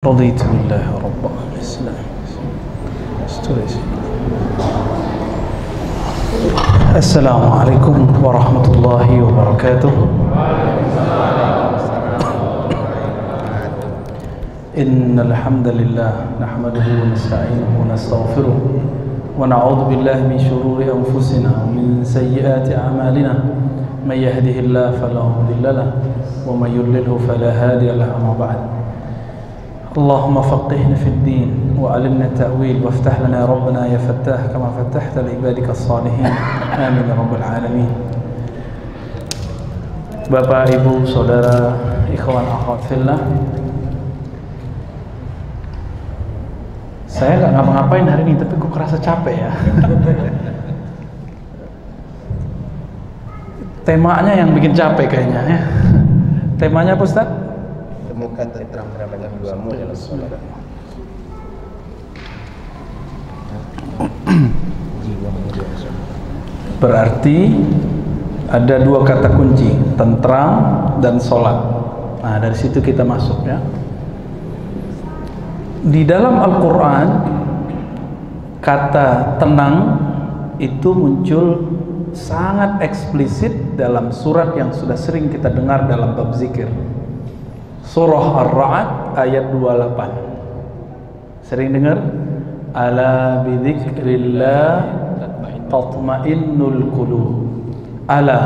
رضيت بالله ربا الإسلام السلام عليكم ورحمة الله وبركاته. إن الحمد لله نحمده ونستعينه ونستغفره ونعوذ بالله من شرور أنفسنا ومن سيئات أعمالنا. من يهده الله فلا مضل له ومن يضلله فلا هادي له. أما بعد، اللهم فقهنا في الدين وعلمنا التأويل وافتح لنا ربنا يا فتاح كما فتحت لعبادك الصالحين. آمين يا رب العالمين. Bapak, Ibu, Saudara, ikhwan akhwat fillah, saya nggak ngapa-ngapain hari ini, tapi kok kerasa capek ya. Temanya yang bikin capek kayaknya ya. Temanya apa, Ustaz? Temukan terang-terangan jiwamu dalam sholat. Berarti ada dua kata kunci, tentram dan sholat. Nah, dari situ kita masuk ya. Di dalam Al-Quran, kata tenang itu muncul sangat eksplisit dalam surat yang sudah sering kita dengar dalam bab zikir. Surah Ar-Ra'd ayat 28. Sering dengar? Ala bidzikrillah tatmainnul qulub. Ala.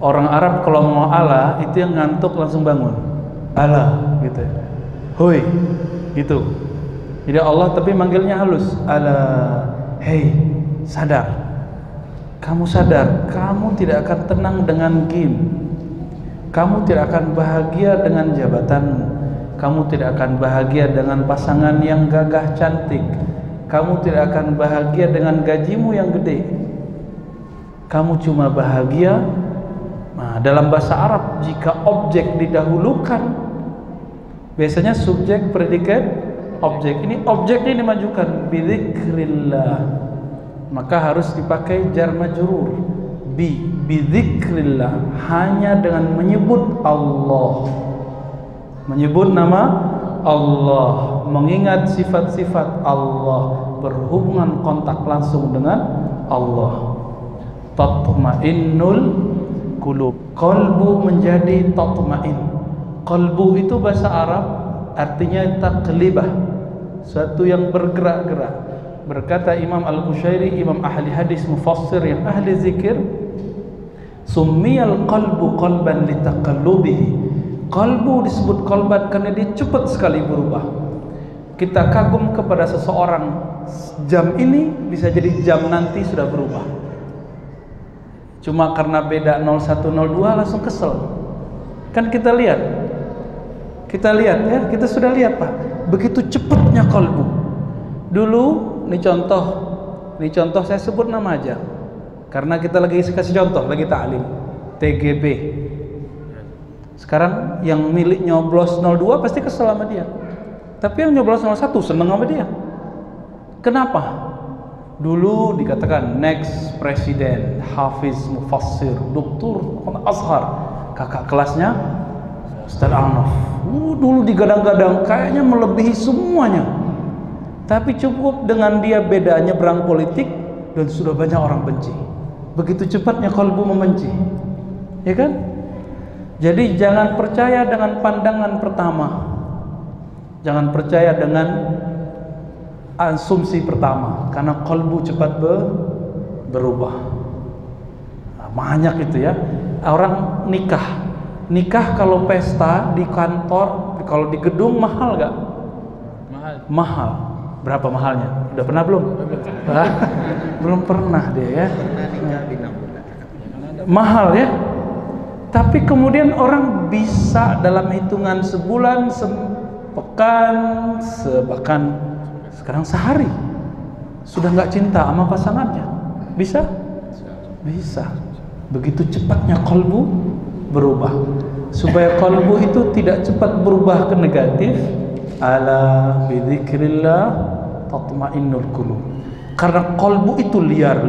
Orang Arab kalau mau ala itu yang ngantuk langsung bangun. Ala gitu. Hoi gitu. Jadi Allah tapi manggilnya halus. Ala, hey, sadar. Kamu sadar, kamu tidak akan tenang dengan game. Kamu tidak akan bahagia dengan jabatanmu. Kamu tidak akan bahagia dengan pasangan yang gagah cantik. Kamu tidak akan bahagia dengan gajimu yang gede. Kamu cuma bahagia. Nah, dalam bahasa Arab, jika objek didahulukan, biasanya subjek, predikat, objek. Ini objek ini dimajukan, bidzikrillah. Maka harus dipakai jar majrur. Bidzikrillah, hanya dengan menyebut Allah, menyebut nama Allah, mengingat sifat-sifat Allah, berhubungan kontak langsung dengan Allah. Tatmainnul qulub, qalbu menjadi tatmain. Qalbu itu bahasa Arab artinya taqlibah, suatu yang bergerak-gerak. Berkata Imam Al-Qushairi, imam ahli hadis mufassir yang ahli zikir, summiyal qalbu qalban litaqallubihi. Qalbu disebut qalban karena dia cepat sekali berubah. Kita kagum kepada seseorang, jam ini bisa jadi jam nanti sudah berubah. Cuma karena beda 0102 langsung kesel. Kan kita lihat ya, kita sudah lihat Pak, begitu cepatnya qalbu. Dulu, ini contoh saya sebut nama aja karena kita lagi kasih contoh, lagi ta'lim. TGB sekarang yang milik nyoblos 02 pasti kesel sama dia, tapi yang nyoblos 01 seneng sama dia. Kenapa? Dulu dikatakan next presiden Hafiz Mufassir Dr. Azhar, kakak kelasnya Ustaz Arnaf. Dulu digadang-gadang kayaknya melebihi semuanya, tapi cukup dengan dia beda nyebrang politik dan sudah banyak orang benci. Begitu cepatnya kalbu membenci, ya kan? Jadi jangan percaya dengan pandangan pertama, jangan percaya dengan asumsi pertama, karena kalbu cepat berubah. Nah, banyak itu ya. Orang nikah kalau pesta di kantor, kalau di gedung mahal gak? Mahal. Berapa mahalnya? Udah pernah belum? Belum pernah dia ya. Mahal ya. Tapi kemudian orang bisa dalam hitungan sebulan, sepekan, bahkan sekarang sehari sudah nggak cinta sama pasangannya. Bisa? Bisa. Begitu cepatnya qalbu berubah. Supaya qalbu itu tidak cepat berubah ke negatif, ala bidzikrillah tatmainnul qulub. Karena qalbu itu liar.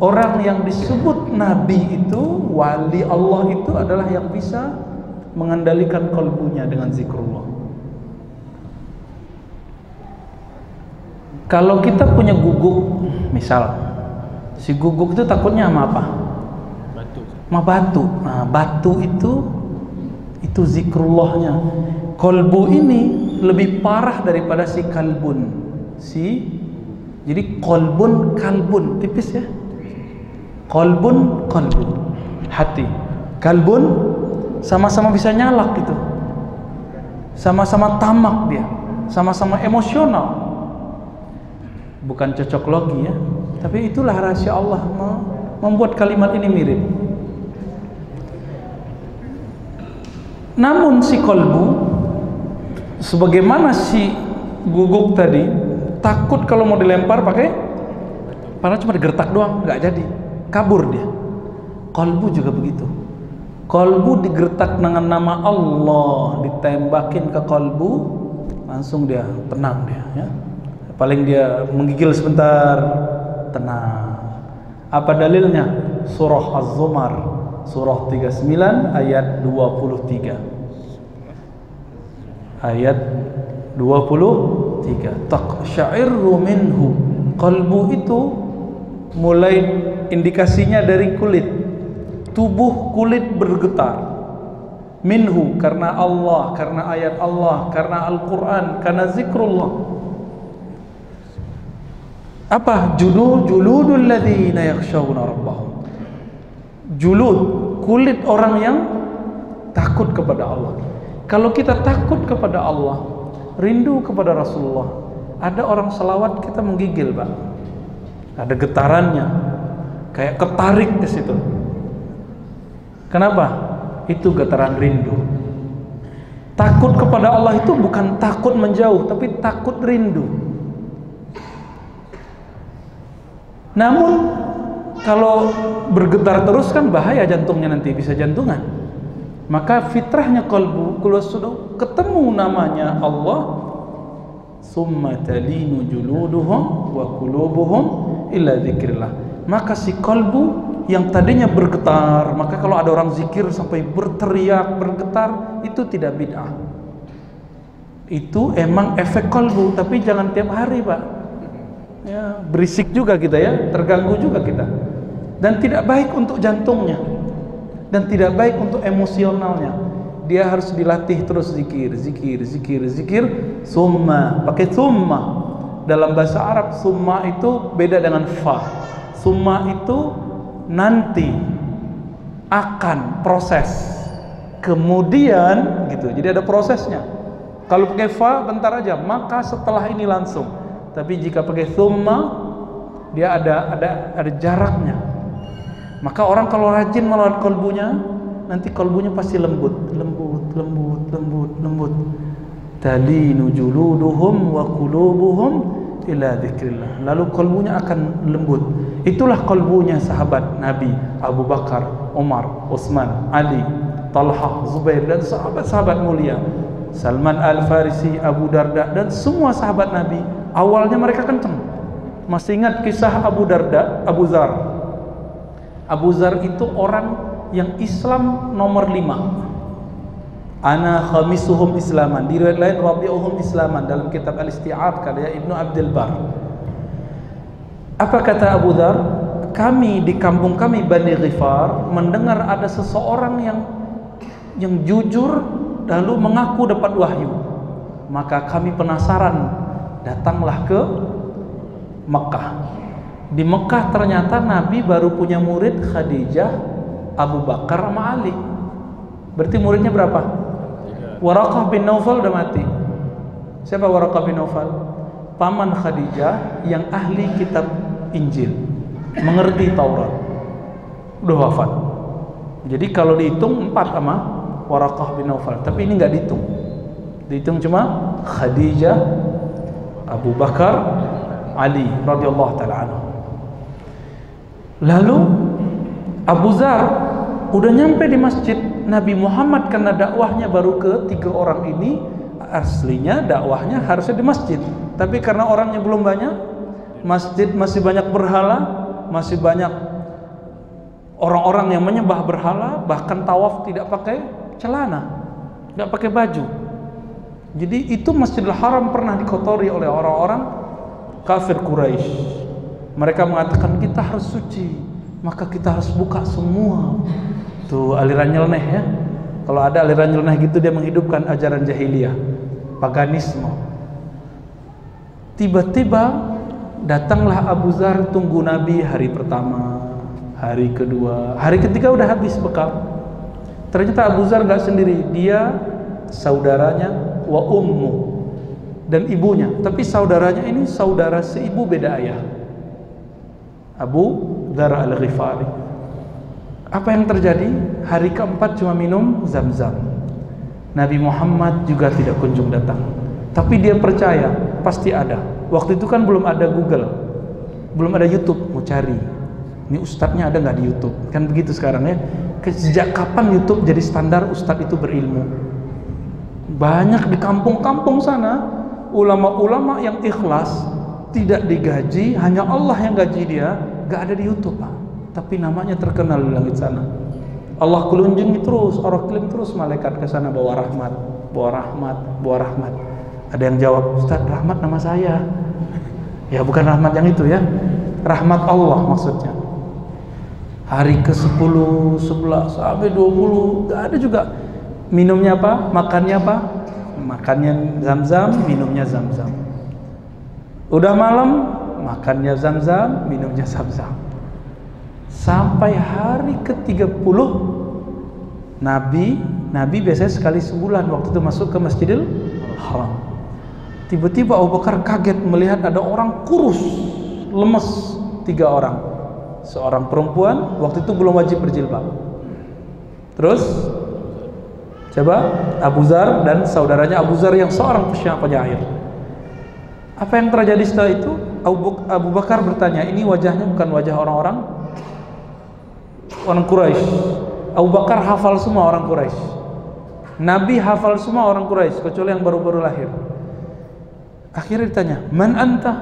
Orang yang disebut nabi itu, wali Allah itu adalah yang bisa mengendalikan kalbunya dengan zikrullah. Kalau kita punya guguk, misal si guguk itu takutnya sama apa? Batu. Sama batu. Nah, batu itu zikrullahnya. Kolbu ini lebih parah daripada si kalbun. Jadi kolbun, kalbun, tipis ya. Kolbun, hati. Kalbun sama-sama bisa nyalak gitu. Sama-sama tamak dia. Sama-sama emosional. Bukan cocok logi ya. Tapi itulah rahasia Allah membuat kalimat ini mirip. Namun si kolbu, sebagaimana si guguk tadi, takut kalau mau dilempar pakai padahal cuma digertak doang, nggak jadi, kabur dia. Kolbu juga begitu. Kolbu digertak dengan nama Allah, ditembakin ke kolbu, langsung dia tenang dia. Ya. Paling dia menggigil sebentar, tenang. Apa dalilnya? Surah Az-Zumar, surah 39 ayat 23. Ayat 23. Taqsya'irru minhu. Qalbu itu mulai indikasinya dari kulit. Tubuh kulit bergetar. Minhu, karena Allah, karena ayat Allah, karena Al-Quran, karena zikrullah. Apa? Juludul ladzina yakhshawna rabbahum. Julud, kulit orang yang takut kepada Allah. Kalau kita takut kepada Allah, rindu kepada Rasulullah, ada orang selawat kita menggigil, Pak. Ada getarannya, kayak ketarik ke situ. Kenapa? Itu getaran rindu. Takut kepada Allah itu bukan takut menjauh, tapi takut rindu. Namun kalau bergetar terus kan bahaya jantungnya, nanti bisa jantungan. Maka fitrahnya kalbu, kalau sudah ketemu namanya Allah, summa talinu juluduhum wa qulubuhum illa dzikrillah. Maka si kalbu yang tadinya bergetar, maka kalau ada orang zikir sampai berteriak, bergetar, itu tidak bid'ah. Itu emang efek kalbu, tapi jangan tiap hari, Pak. Ya, berisik juga kita ya, terganggu juga kita. Dan tidak baik untuk jantungnya. Dan tidak baik untuk emosionalnya. Dia harus dilatih terus zikir. Summa, pakai summa. Dalam bahasa Arab summa itu beda dengan fa. Summa itu nanti, akan, proses, kemudian gitu. Jadi ada prosesnya. Kalau pakai fa bentar aja, maka setelah ini langsung. Tapi jika pakai summa, dia ada jaraknya. Maka orang kalau rajin merawat kalbunya, nanti kalbunya pasti lembut. Talinu juluduhum wa qulubuhum ila dzikrillah. Lalu kalbunya akan lembut. Itulah kalbunya sahabat Nabi Abu Bakar, Umar, Utsman, Ali, Talha, Zubair, dan sahabat-sahabat mulia, Salman Al-Farisi, Abu Darda, dan semua sahabat Nabi. Awalnya mereka kenceng. Masih ingat kisah Abu Darda, Abu Zar. Abu Zar itu orang yang Islam nomor 5. Ana khamisuhum islaman. Di riwayat lain rabi'uhum islaman, dalam kitab Al-Isti'ab karya Ibnu Abdul Bar. Apa kata Abu Zar? Kami di kampung kami Bani Ghifar mendengar ada seseorang yang jujur lalu mengaku dapat wahyu. Maka kami penasaran, datanglah ke Mekah. Di Mekah ternyata Nabi baru punya murid Khadijah, Abu Bakar sama Ali. Berarti muridnya berapa? 3. Waraqah bin Naufal udah mati. Siapa Waraqah bin Naufal? Paman Khadijah yang ahli kitab Injil, mengerti Taurat, udah wafat. Jadi kalau dihitung 4 sama Waraqah bin Naufal. Tapi ini nggak dihitung. Dihitung cuma Khadijah, Abu Bakar, Ali radhiyallahu taala anhu. Lalu Abu Zar udah nyampe di masjid Nabi Muhammad, karena dakwahnya baru ke 3 orang ini. Aslinya dakwahnya harusnya di masjid, tapi karena orangnya belum banyak, masjid masih banyak berhala, masih banyak orang-orang yang menyembah berhala, bahkan tawaf tidak pakai celana. nggak pakai baju. Jadi itu Masjidil Haram pernah dikotori oleh orang-orang kafir Quraisy. Mereka mengatakan kita harus suci, maka kita harus buka semua. Tuh aliran nyeleneh ya. Kalau ada aliran nyeleneh gitu, dia menghidupkan ajaran jahiliyah, paganisme. Tiba-tiba datanglah Abu Dzar tunggu Nabi hari pertama, hari kedua, hari ketiga udah habis bekal. Ternyata Abu Dzar nggak sendiri, dia saudaranya wa ummu dan ibunya. Tapi saudaranya ini saudara seibu beda ayah, Abu Dzar Al-Ghifari. Apa yang terjadi? Hari keempat cuma minum Zam-Zam. Nabi Muhammad juga tidak kunjung datang. Tapi dia percaya pasti ada. Waktu itu kan belum ada Google, belum ada YouTube. Mau cari, ini ustadznya ada nggak di YouTube? Kan begitu sekarang ya. Sejak kapan YouTube jadi standar ustadz itu berilmu? Banyak di kampung-kampung sana ulama-ulama yang ikhlas, tidak digaji, hanya Allah yang gaji dia, nggak ada di YouTube, Pak. Tapi namanya terkenal di langit sana. Allah kelunjungi terus, orang kirim terus malaikat ke sana bawa rahmat, bawa rahmat, bawa rahmat. Ada yang jawab, Ustaz, rahmat nama saya. Ya bukan rahmat yang itu ya, rahmat Allah maksudnya. Hari ke-10, 11 sampai 20 gak ada juga. Minumnya apa? Makannya apa? Makannya Zam-Zam, minumnya Zam-Zam. Udah malam, makannya Zam-Zam, minumnya Zam-Zam. Sampai hari ke-30 Nabi biasanya sekali sebulan waktu itu masuk ke Masjidil Haram. Tiba-tiba Abu Bakar kaget melihat ada orang kurus, lemes, 3 orang. Seorang perempuan, waktu itu belum wajib berjilbab. Terus coba Abu Dzar dan saudaranya Abu Dzar yang seorang penyair. Apa yang terjadi setelah itu? Abu Bakar bertanya, ini wajahnya bukan wajah orang Quraisy. Abu Bakar hafal semua orang Quraisy. Nabi hafal semua orang Quraisy kecuali yang baru-baru lahir. Akhirnya ditanya, "Man anta?"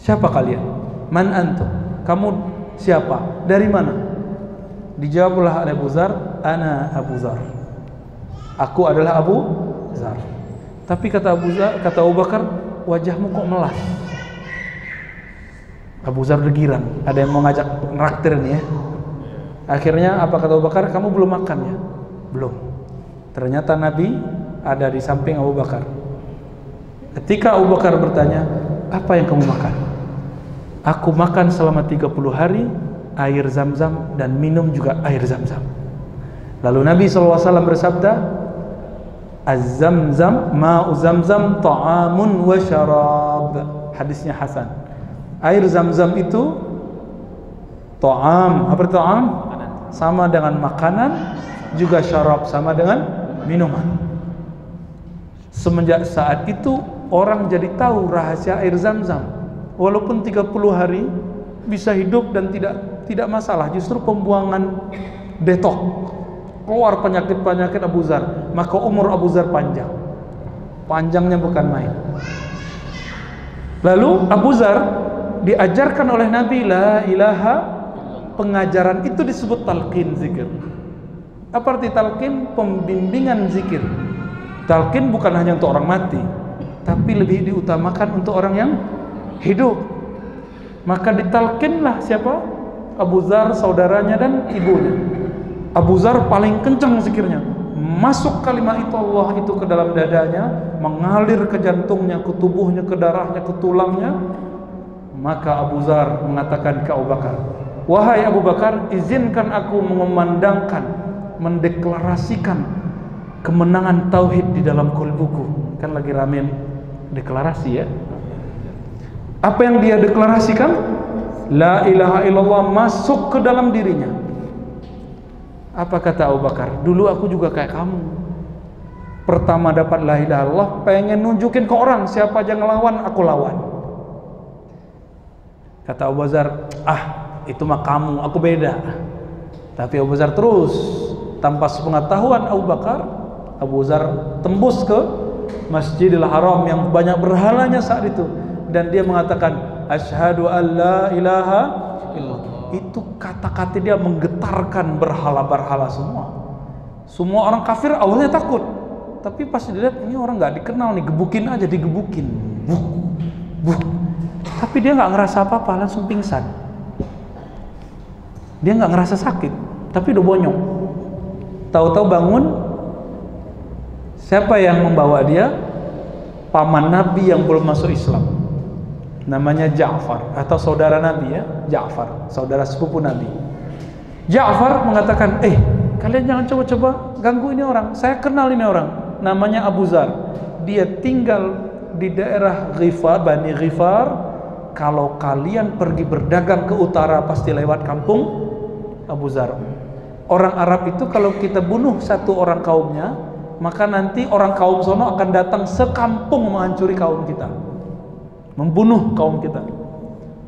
Siapa kalian? "Man antum?" Kamu siapa? Dari mana? Dijawablah oleh Abu Dzar, "Ana Abu Dzar." Aku adalah Abu Dzar. Tapi kata Abu Bakar, "Wajahmu kok melas?" Abu Dzar bergirang, ada yang mau ngajak nraktir nih ya. Akhirnya apa kata Abu Bakar? "Kamu belum makan ya?" "Belum." Ternyata Nabi ada di samping Abu Bakar. Ketika Abu Bakar bertanya, "Apa yang kamu makan?" "Aku makan selama 30 hari air Zam-Zam dan minum juga air Zam-Zam." Lalu Nabi SAW bersabda, "Az-Zam-Zam, ma'u Zam-Zam ta'amun wa syarab." Hadisnya hasan. Air Zam-Zam itu ta'am. Apa itu ta'am? Sama dengan makanan, juga syarab sama dengan minuman. Semenjak saat itu orang jadi tahu rahasia air Zam-Zam. Walaupun 30 hari bisa hidup dan tidak masalah, justru pembuangan detok, keluar penyakit-penyakit Abu Dzar, maka umur Abu Dzar panjang. Panjangnya bukan main. Lalu Abu Dzar diajarkan oleh Nabi la ilaha, pengajaran itu disebut talqin zikir. Apa arti talqin? Pembimbingan zikir. Talqin bukan hanya untuk orang mati, tapi lebih diutamakan untuk orang yang hidup. Maka ditalqinlah siapa? Abu Dzar, saudaranya dan ibunya. Abu Dzar paling kencang zikirnya. Masuk kalimat itu Allah itu ke dalam dadanya, mengalir ke jantungnya, ke tubuhnya, ke darahnya, ke tulangnya. Maka Abu Dzar mengatakan ke Abu Bakar, "Wahai Abu Bakar, izinkan aku mengumandangkan, mendeklarasikan kemenangan tauhid di dalam qalbuku." Kan lagi rame deklarasi ya. Apa yang dia deklarasikan? La ilaha illallah masuk ke dalam dirinya. Apa kata Abu Bakar? "Dulu aku juga kayak kamu. Pertama dapat la ilaha illallah, pengen nunjukin ke orang siapa aja ngelawan, aku lawan." Kata Abu Dzar, "Itu mah kamu, aku beda." Tapi Abu Dzar terus, tanpa sepengetahuan Abu Bakar, Abu Dzar tembus ke Masjidil Haram yang banyak berhalanya saat itu, dan dia mengatakan asyhadu an la ilaha illallah. Itu kata-kata dia menggetarkan berhala-berhala semua. Semua orang kafir awalnya takut, tapi pas dilihat ini orang nggak dikenal nih, gebukin aja, digebukin, buh. Tapi dia nggak ngerasa apa-apa, langsung pingsan. Dia nggak ngerasa sakit, tapi udah bonyok. Tahu-tahu bangun, siapa yang membawa dia? Paman Nabi yang belum masuk Islam, namanya Ja'far, atau saudara Nabi ya, Ja'far, saudara sepupu Nabi. Ja'far mengatakan, kalian jangan coba-coba ganggu ini orang, saya kenal ini orang, namanya Abu Zar. Dia tinggal di daerah Ghifar, Bani Ghifar. Kalau kalian pergi berdagang ke utara pasti lewat kampung Abu Zar. Orang Arab itu kalau kita bunuh satu orang kaumnya, maka nanti orang kaum sono akan datang sekampung menghancuri kaum kita, membunuh kaum kita.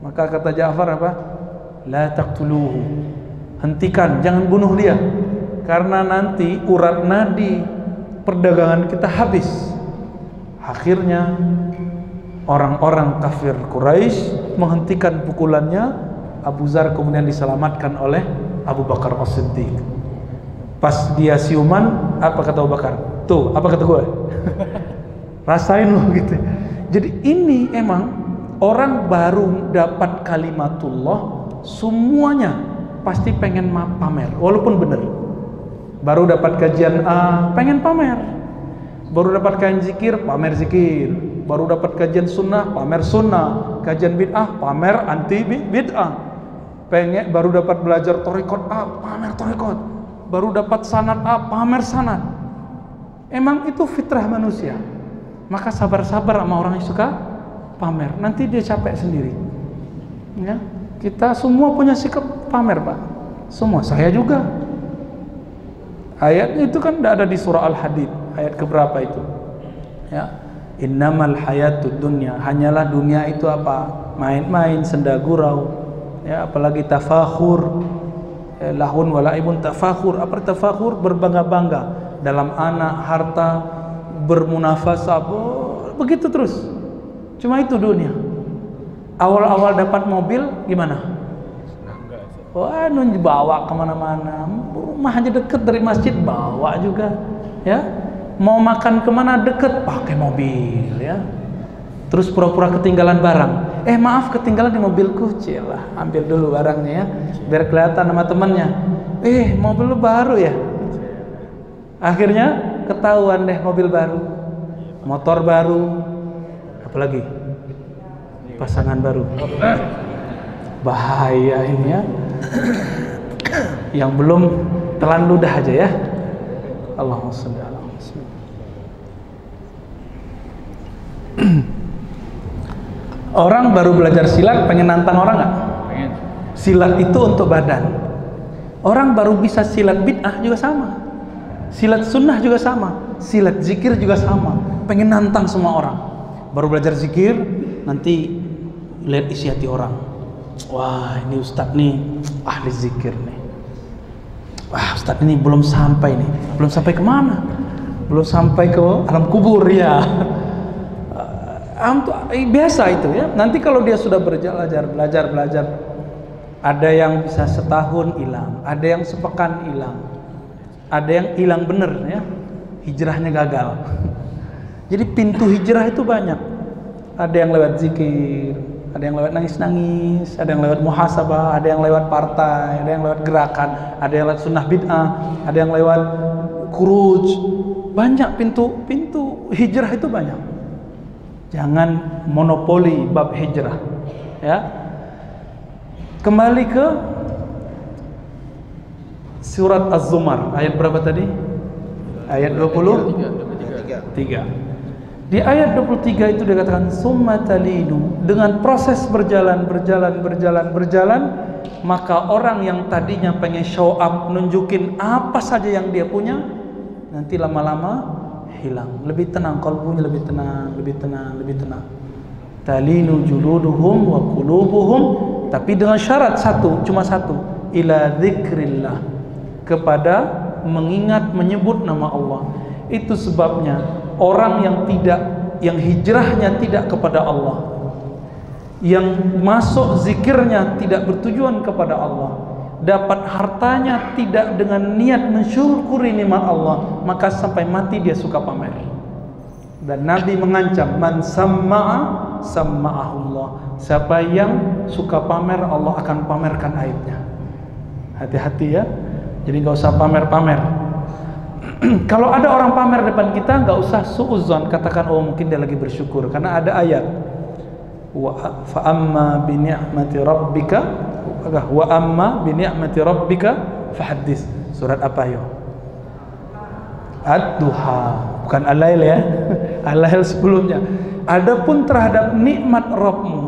Maka kata Ja'far apa? La taqtuluhu, hentikan, jangan bunuh dia, karena nanti urat nadi perdagangan kita habis. Akhirnya orang-orang kafir Quraisy menghentikan pukulannya. Abu Zar kemudian diselamatkan oleh Abu Bakar As-Siddiq. Pas dia siuman, apa kata Abu Bakar? Tuh, apa kata gue? Rasain lo gitu. Jadi ini emang orang baru dapat kalimatullah, semuanya pasti pengen pamer, walaupun benar. Baru dapat kajian A, pengen pamer. Baru dapat kajian zikir, pamer zikir. Baru dapat kajian sunnah, pamer sunnah. Kajian bid'ah, pamer anti bid'ah. Baru dapat belajar thariqat A, pamer thariqat. Baru dapat sanad A, pamer sanad. Emang itu fitrah manusia. Maka sabar-sabar sama orang yang suka pamer, nanti dia capek sendiri. Ya, kita semua punya sikap pamer, Pak. Semua, saya juga. Ayatnya itu kan tidak ada di surah Al-Hadid. Ayat keberapa itu? Ya, innamal hayatud dunya, hanyalah dunia itu apa? Main-main, senda gurau. Ya, apalagi tafakhur, lahun walaibun tafakhur. Apa tafakhur? Berbangga-bangga dalam anak, harta, bermunafasah, begitu terus. Cuma itu dunia. Awal-awal dapat mobil gimana? Wah, bawa kemana-mana. Rumah aja deket dari masjid, bawa juga. Ya, mau makan kemana deket, pakai mobil. Ya, terus pura-pura ketinggalan barang. Maaf, ketinggalan di mobilku. Cilah, ambil dulu barangnya ya, biar kelihatan sama temennya. Mobil lu baru ya. Akhirnya ketahuan deh, mobil baru, motor baru, apalagi pasangan baru. Bahaya ini ya. Yang belum telan ludah aja ya. Allahumma shalli ala Muhammad. Orang baru belajar silat pengen nantang orang nggak? Pengen. Silat itu untuk badan. Orang baru bisa silat bid'ah juga sama. Silat sunnah juga sama. Silat zikir juga sama. Pengen nantang semua orang. Baru belajar zikir, nanti lihat isi hati orang. Wah, ini ustadz nih ahli zikir nih. Wah, ustadz ini belum sampai nih. Belum sampai kemana? Belum sampai ke alam kubur ya. Biasa itu ya. Nanti kalau dia sudah belajar, ada yang bisa setahun hilang, ada yang sepekan hilang, ada yang hilang bener ya, hijrahnya gagal. Jadi pintu hijrah itu banyak. Ada yang lewat zikir, ada yang lewat nangis-nangis, ada yang lewat muhasabah, ada yang lewat partai, ada yang lewat gerakan, ada yang lewat sunnah bid'ah, ada yang lewat khuruj. Banyak pintu hijrah itu banyak. Jangan monopoli bab hijrah. Ya. Kembali ke surat Az-Zumar, ayat berapa tadi? Ayat 23. Di ayat 23 itu dikatakan summa talinu, dengan proses berjalan, maka orang yang tadinya pengen show up, nunjukin apa saja yang dia punya, nanti lama-lama hilang, lebih tenang, kalbunya lebih tenang. Talinu juluduhum wa qulubuhum, tapi dengan syarat cuma satu, ila dzikrillah, kepada mengingat, menyebut nama Allah. Itu sebabnya orang yang hijrahnya tidak kepada Allah, yang masuk zikirnya tidak bertujuan kepada Allah, dapat hartanya tidak dengan niat mensyukuri nikmat Allah, maka sampai mati dia suka pamer. Dan Nabi mengancam, man samma'a samma'ahullah. Siapa yang suka pamer, Allah akan pamerkan aibnya. Hati-hati ya. Jadi nggak usah pamer-pamer. Kalau ada orang pamer depan kita, nggak usah suudzon, katakan oh mungkin dia lagi bersyukur, karena ada ayat fa amma bi ni'mati rabbika wa amma bi ni'mati rabbika fahaddits. Surat apa yo? Ad-Duha, bukan Al-Lail ya. Al-Lail sebelumnya. Adapun terhadap nikmat Rabbmu,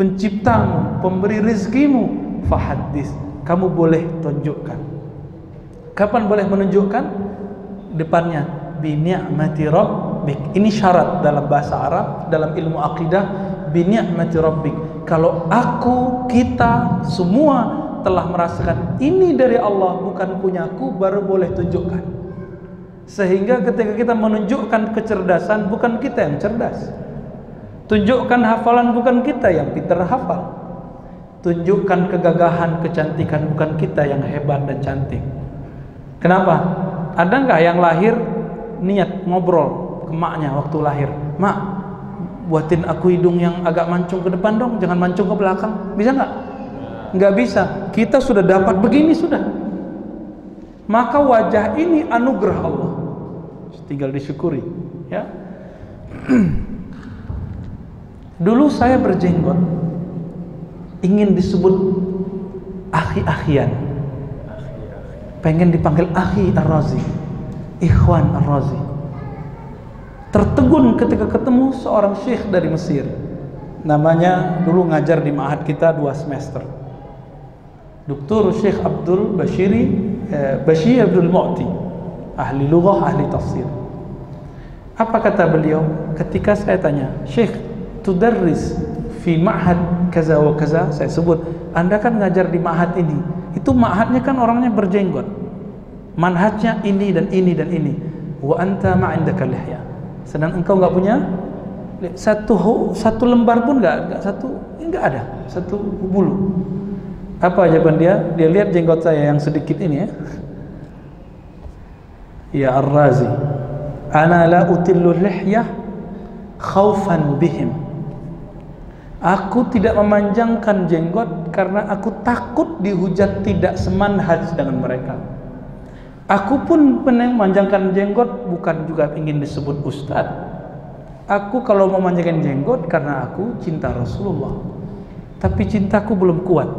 penciptamu, pemberi rezekimu, fahaddits, kamu boleh tunjukkan. Kapan boleh menunjukkan? Depannya bi ni'mati rabbik. Ini syarat dalam bahasa Arab, dalam ilmu akidah, bi ni'mati rabbik. Kalau aku, kita semua telah merasakan ini dari Allah, bukan punyaku, baru boleh tunjukkan. Sehingga ketika kita menunjukkan kecerdasan, bukan kita yang cerdas. Tunjukkan hafalan, bukan kita yang pintar hafal. Tunjukkan kegagahan, kecantikan, bukan kita yang hebat dan cantik. Kenapa? Ada nggak yang lahir niat ngobrol ke maknya waktu lahir, mak buatin aku hidung yang agak mancung ke depan dong, jangan mancung ke belakang, bisa nggak? Nggak bisa. Kita sudah dapat begini sudah. Maka wajah ini anugerah Allah, tinggal disyukuri ya. Dulu saya berjenggot, ingin disebut akhi-akhian, pengen dipanggil akhi Ar-Razi, ikhwan Ar-Razi. Tertegun ketika ketemu seorang syekh dari Mesir, namanya dulu ngajar di ma'had kita 2 semester, Dr. Syekh Abdul Bashir Abdul Mu'ti, ahli lughah, ahli tafsir. Apa kata beliau ketika saya tanya, Syekh tudarris fi ma'had kaza wa kaza, saya sebut, Anda kan ngajar di ma'had ini, itu ma'hadnya kan orangnya berjenggot, manhajnya ini dan ini dan ini, wa anta ma'indaka lihya, sedang engkau nggak punya satu lembar pun nggak ada satu bulu. Apa jawaban dia? Dia lihat jenggot saya yang sedikit ini ya. Ya Ar-Razi, ana la utillu lihyah khaufan bihim. Aku tidak memanjangkan jenggot karena aku takut dihujat tidak semanhaj dengan mereka. Aku pun memanjangkan jenggot bukan juga ingin disebut ustaz. Aku kalau memanjangkan jenggot karena aku cinta Rasulullah. Tapi cintaku belum kuat.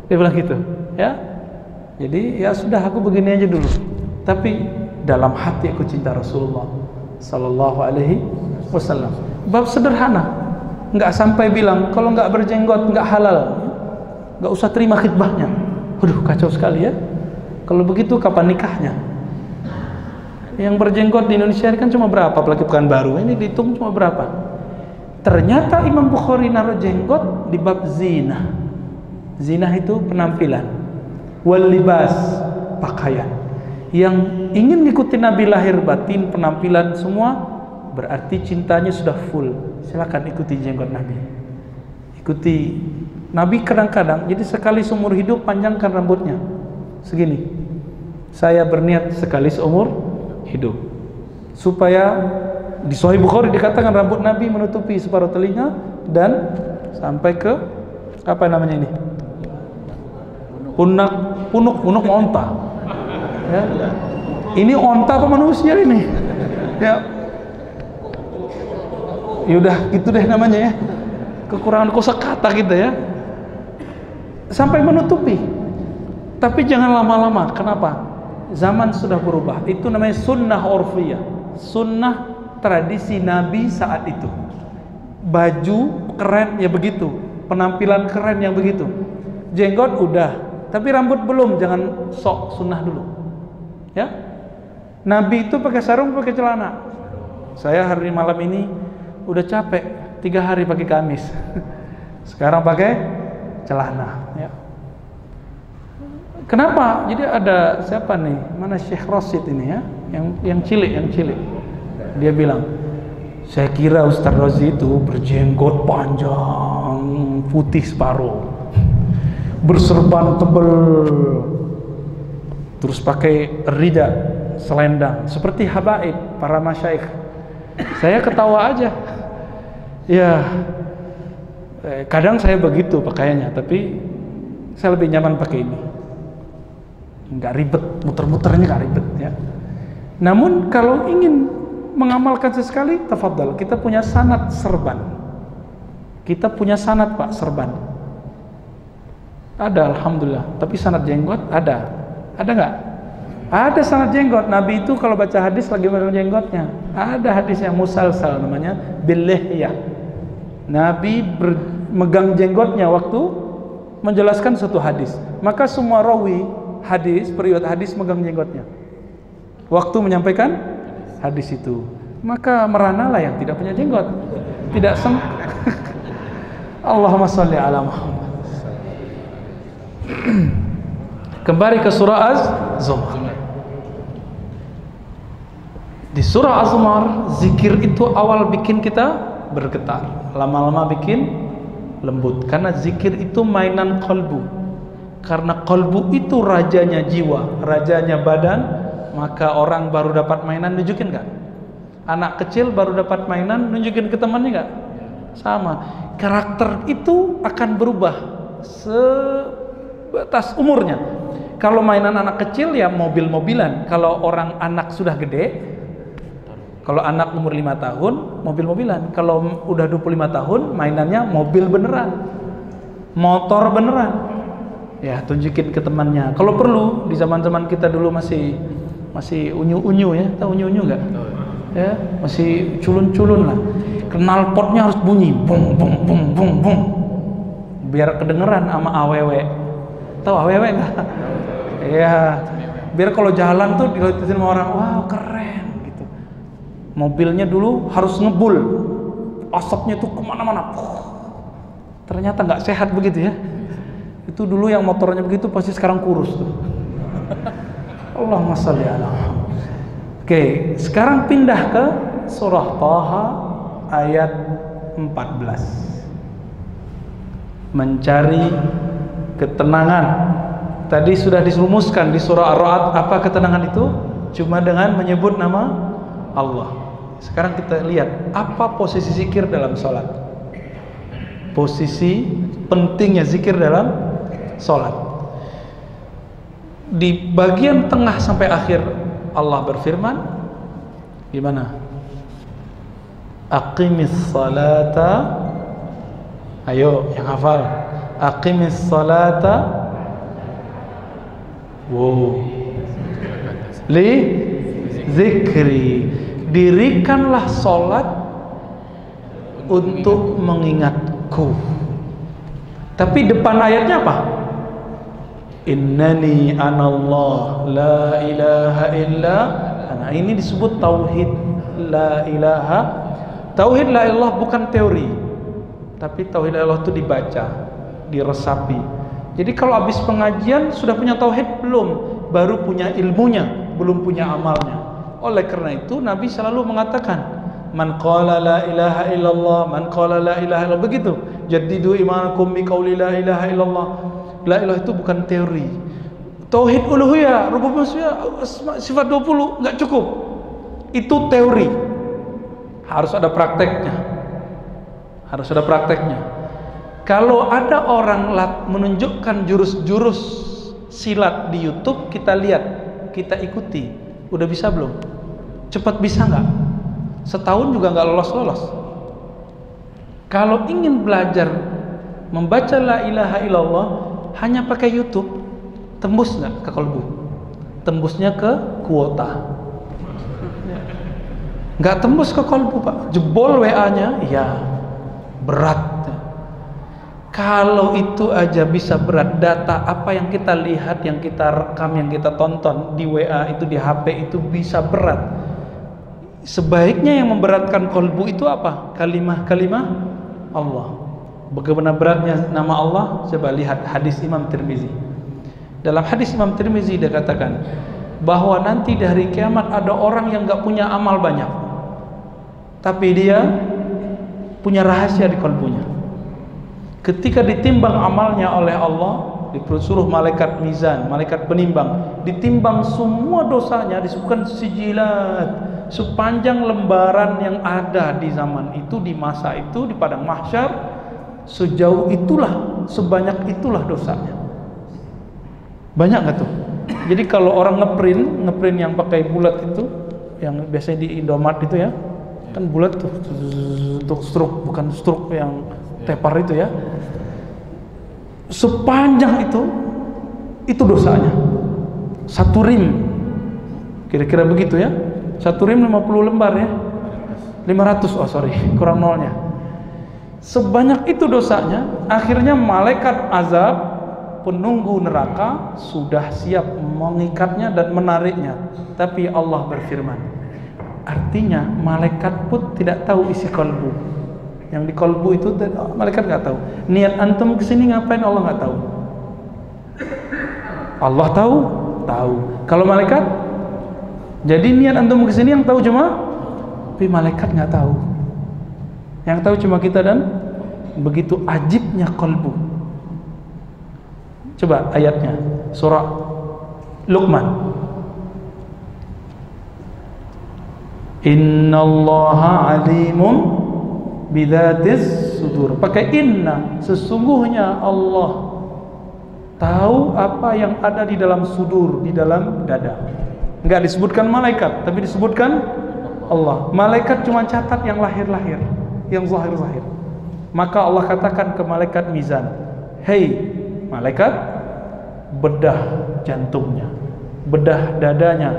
Dia bilang gitu, ya. Jadi ya sudah, aku begini aja dulu. Tapi dalam hati aku cinta Rasulullah sallallahu alaihi wasallam. Bab sederhana, nggak sampai bilang kalau nggak berjenggot nggak halal, nggak usah terima khidbahnya. Waduh, kacau sekali ya. Kalau begitu kapan nikahnya? Yang berjenggot di Indonesia ini kan cuma berapa, apalagi Pekanbaru ini dihitung cuma berapa. Ternyata Imam Bukhari naruh jenggot di bab zina. Zina itu penampilan, wal libas, pakaian. Yang ingin ngikuti Nabi lahir batin, penampilan semua, berarti cintanya sudah full. Silakan ikuti jenggot Nabi. Ikuti Nabi. Kadang-kadang jadi sekali seumur hidup panjangkan rambutnya segini. Saya berniat sekali seumur hidup, supaya di Sahih Bukhari dikatakan rambut Nabi menutupi separuh telinga dan sampai ke apa namanya ini, punuk onta ya. Ini onta apa manusia ini ya? Yaudah gitu deh namanya ya, kekurangan kosakata kita ya, sampai menutupi. Tapi jangan lama-lama. Kenapa? Zaman sudah berubah. Itu namanya sunnah urfiyah, sunnah tradisi Nabi saat itu. Baju keren ya begitu, penampilan keren yang begitu. Jenggot udah, tapi rambut belum, jangan sok sunnah dulu ya. Nabi itu pakai sarung, pakai celana. Saya hari malam ini udah capek 3 hari pakai gamis. Sekarang pakai celana ya. Kenapa? Jadi ada siapa nih? Mana Syekh Rasid ini ya? Yang cilik. Dia bilang, saya kira Ustaz Razi itu berjenggot panjang, putih separuh. berserban tebel, terus pakai rida, selendang, seperti habaib para masyaikh. Saya ketawa aja. Ya, kadang saya begitu pakaiannya, tapi saya lebih nyaman pakai ini. Nggak ribet, muter-muternya nggak ribet ya. Namun kalau ingin mengamalkan sesekali, tafadhal, kita punya sanad serban. Kita punya sanad Pak serban. Ada, alhamdulillah. Tapi sanad jenggot ada nggak? Ada sanad jenggot. Nabi itu kalau baca hadis lagi megang jenggotnya. Ada hadis yang musalsal namanya bil-lihyah. Nabi megang jenggotnya waktu menjelaskan suatu hadis. Maka semua rawi hadis, periwayat hadis megang jenggotnya waktu menyampaikan hadis itu. Maka meranalah yang tidak punya jenggot, tidak Allahumma sholli ala Muhammad. Kembali ke surah Az-Zumar. Di surah Az-Zumar, zikir itu awal bikin kita bergetar, lama-lama bikin lembut, karena zikir itu mainan kolbu. Karena kolbu itu rajanya jiwa, rajanya badan, maka orang baru dapat mainan, nunjukin nggak? Anak kecil baru dapat mainan, nunjukin ke temannya nggak? Sama. Karakter itu akan berubah sebatas umurnya. Kalau mainan anak kecil ya mobil-mobilan. Kalau orang anak sudah gede, kalau anak umur 5 tahun, mobil-mobilan. Kalau udah 25 tahun, mainannya mobil beneran, motor beneran. Ya, tunjukin ke temannya. Kalau perlu, di zaman-zaman kita dulu masih unyu-unyu ya, tahu unyu-unyu nggak? Ya, masih culun-culun lah. Knalpotnya harus bunyi, bung bung bung bung bung, biar kedengeran sama awewe. Tahu awewe nggak? Ya, biar kalau jalan tuh dilihatin sama orang, wow keren gitu. Mobilnya dulu harus ngebul, asapnya tuh kemana-mana. Ternyata nggak sehat begitu ya. Itu dulu yang motornya begitu pasti sekarang kurus tuh. Allahumma sholli ala Muhammad. Oke, sekarang pindah ke surah Thaha ayat 14. Mencari ketenangan. Tadi sudah dirumuskan di surah Ar-Ra'd apa ketenangan itu? Cuma dengan menyebut nama Allah. Sekarang kita lihat apa posisi zikir dalam sholat. Posisi pentingnya zikir dalam sholat. Di bagian tengah sampai akhir Allah berfirman gimana? Aqimis salata. Ayo yang hafal. Aqimis salata. Wow. Li zikri. Dirikanlah sholat untuk mengingatku. Tapi depan ayatnya apa? Innani anallah la ilaha illa ana. Ini disebut tauhid la ilaha. Tauhid la ilallah bukan teori, tapi tauhid la ilallah itu dibaca, diresapi. Jadi kalau habis pengajian sudah punya tauhid belum? Baru punya ilmunya, belum punya amalnya. Oleh karena itu Nabi selalu mengatakan man qala la ilaha illallah, man qala la ilaha illallah, begitu. Jaddidu imanakum bi qauli la ilaha illallah. La ilaha itu bukan teori. Tauhid uluhiyah, rububiyah, sifat 20 enggak cukup. Itu teori. Harus ada prakteknya. Harus ada prakteknya. Kalau ada orang menunjukkan jurus-jurus silat di YouTube, kita lihat, kita ikuti. Udah bisa belum? Cepat bisa nggak? Setahun juga nggak lolos-lolos. Kalau ingin belajar membaca la ilaha illallah hanya pakai YouTube, tembus nggak ke kalbu? Tembusnya ke kuota. Nggak tembus ke kalbu Pak. Jebol WA-nya, ya berat. Kalau itu aja bisa berat, data apa yang kita lihat, yang kita rekam, yang kita tonton di WA itu, di HP itu bisa berat. Sebaiknya yang memberatkan kalbu itu apa? Kalimah-kalimah Allah. Bagaimana beratnya nama Allah? Coba lihat hadis Imam Tirmizi. Dalam hadis Imam Tirmizi dia katakan bahwa nanti di hari kiamat ada orang yang gak punya amal banyak, tapi dia punya rahasia di kalbunya. Ketika ditimbang amalnya oleh Allah, disuruh malaikat mizan, malaikat penimbang, ditimbang semua dosanya, disebutkan sijilat, sepanjang lembaran yang ada di zaman itu, di masa itu, di padang mahsyar, sejauh itulah, sebanyak itulah dosanya. Banyak nggak tuh? Jadi kalau orang ngeprint yang pakai bulat itu, yang biasanya di Indomaret itu ya, kan bulat tuh, untuk struk, bukan struk yang tepar itu ya. Sepanjang itu dosanya. Satu rim, kira-kira begitu ya. Satu rim 50 lembar ya. 500, oh sorry, kurang nolnya. Sebanyak itu dosanya, akhirnya malaikat azab, penunggu neraka sudah siap mengikatnya dan menariknya. Tapi Allah berfirman, artinya malaikat pun tidak tahu isi kalbu. Yang di kalbu itu malaikat nggak tahu. Niat antum kesini ngapain Allah nggak tahu. Allah tahu. Kalau malaikat, jadi niat antum kesini yang tahu cuma, tapi malaikat nggak tahu. Yang tahu cuma kita, dan begitu ajibnya kalbu. Coba ayatnya, surah Luqman. Innallaha alimun bidzatis sudur. Pakai inna, sesungguhnya Allah tahu apa yang ada di dalam sudur, di dalam dada. Enggak disebutkan malaikat, tapi disebutkan Allah. Malaikat cuma catat yang lahir-lahir, yang zahir-zahir. Maka Allah katakan ke malaikat mizan, "Hei malaikat, bedah jantungnya, bedah dadanya,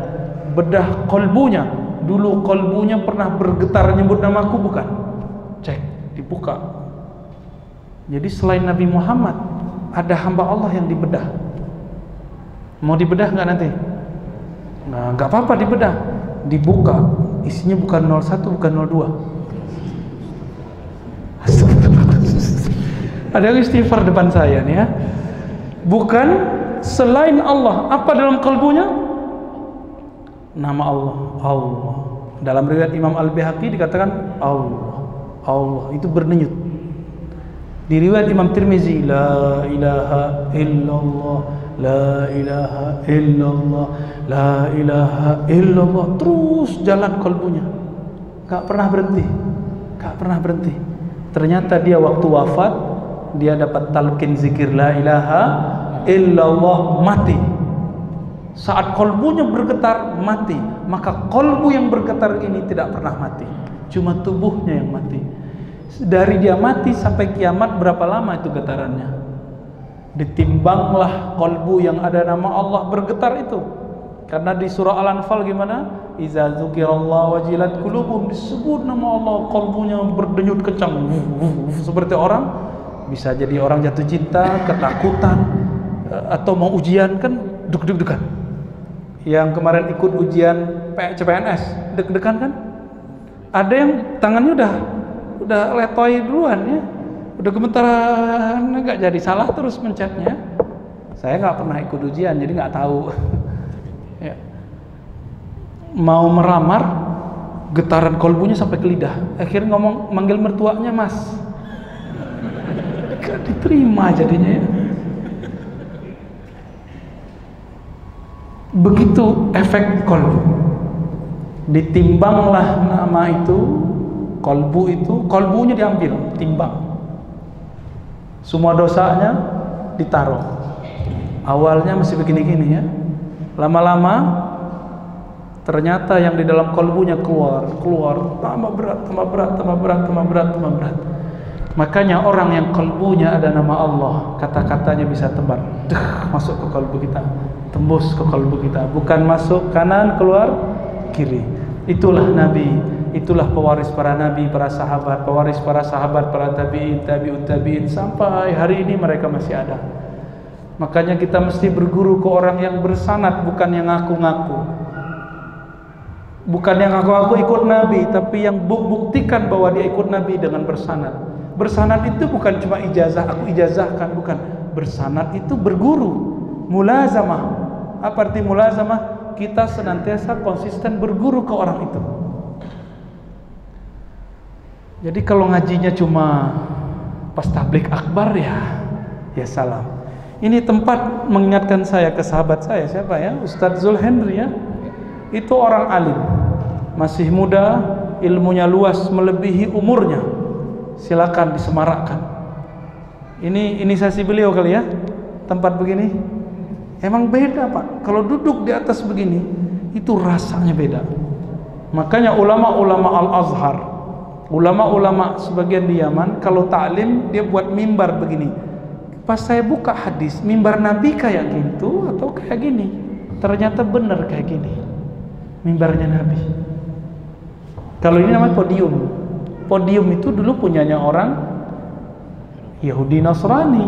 bedah kolbunya. Dulu kolbunya pernah bergetar nyebut namaku bukan? Cek, dibuka. Jadi selain Nabi Muhammad, ada hamba Allah yang dibedah. Mau dibedah nggak nanti? Nah, nggak apa-apa dibedah. Dibuka, isinya bukan 01, bukan 02. Ada yang istighfar depan saya nih ya. Bukan selain Allah. Apa dalam kalbunya? Nama Allah. Allah. Dalam riwayat Imam Al-Baihaqi dikatakan Allah itu berdenyut. Di riwayat Imam Tirmizi, la ilaha illallah, la ilaha illallah, la ilaha illallah. Terus jalan kalbunya, gak pernah berhenti. Ternyata dia waktu wafat, dia dapat talqin zikir la ilaha illallah, mati. Saat kalbunya bergetar, mati. Maka kalbu yang bergetar ini tidak pernah mati, cuma tubuhnya yang mati. Dari dia mati sampai kiamat berapa lama itu getarannya? Ditimbanglah kalbu yang ada nama Allah bergetar itu. Karena di surah Al-Anfal gimana? Iza dzukirallahu wajilat qulubuhum, disebut nama Allah, kalbunya berdenyut kencang. Seperti orang, bisa jadi orang jatuh cinta, ketakutan, atau mau ujian kan deg-degan. Yang kemarin ikut ujian CPNS, deg-degan kan? Ada yang tangannya udah letoy duluan ya, udah gemetaran, nggak jadi, salah terus mencetnya. Saya nggak pernah ikut ujian, jadi nggak tahu. Ya. Mau meramar, getaran kolbunya sampai ke lidah. Akhirnya manggil mertuanya Mas. Gak diterima jadinya ya. Begitu efek kolbu. Ditimbanglah nama itu, kolbu itu, kolbunya diambil, timbang. Semua dosanya ditaruh. Awalnya masih begini-gini ya. Lama-lama ternyata yang di dalam kolbunya keluar, tambah berat. Makanya orang yang kolbunya ada nama Allah, kata-katanya bisa tebar, masuk ke kolbu kita, tembus ke kolbu kita, bukan masuk kanan keluar kiri. Itulah Nabi, itulah pewaris para Nabi, para sahabat, pewaris para sahabat, para tabi'in, tabi'ut tabi'in, sampai hari ini mereka masih ada. Makanya kita mesti berguru ke orang yang bersanad, bukan yang ngaku-ngaku. Bukan yang ngaku-ngaku ikut Nabi, tapi yang buktikan bahwa dia ikut Nabi dengan bersanad. Bersanad itu bukan cuma ijazah, aku ijazahkan, bukan. Bersanad itu berguru, mulazamah. Apa arti mulazamah? Kita senantiasa konsisten berguru ke orang itu. Jadi kalau ngajinya cuma pas tablik akbar ya salam. Ini tempat mengingatkan saya ke sahabat saya, siapa ya? Ustadz Zulhendri ya. Itu orang alim, masih muda, ilmunya luas melebihi umurnya. Silakan disemarakkan. Ini inisiasi beliau kali ya, tempat begini. Emang beda Pak, kalau duduk di atas begini, itu rasanya beda. Makanya ulama-ulama Al-Azhar, ulama-ulama sebagian di Yaman, kalau ta'lim dia buat mimbar begini. Pas saya buka hadis, mimbar Nabi kayak gitu atau kayak gini? Ternyata benar kayak gini, mimbarnya Nabi. Kalau ini namanya podium. Podium itu dulu punyanya orang Yahudi Nasrani,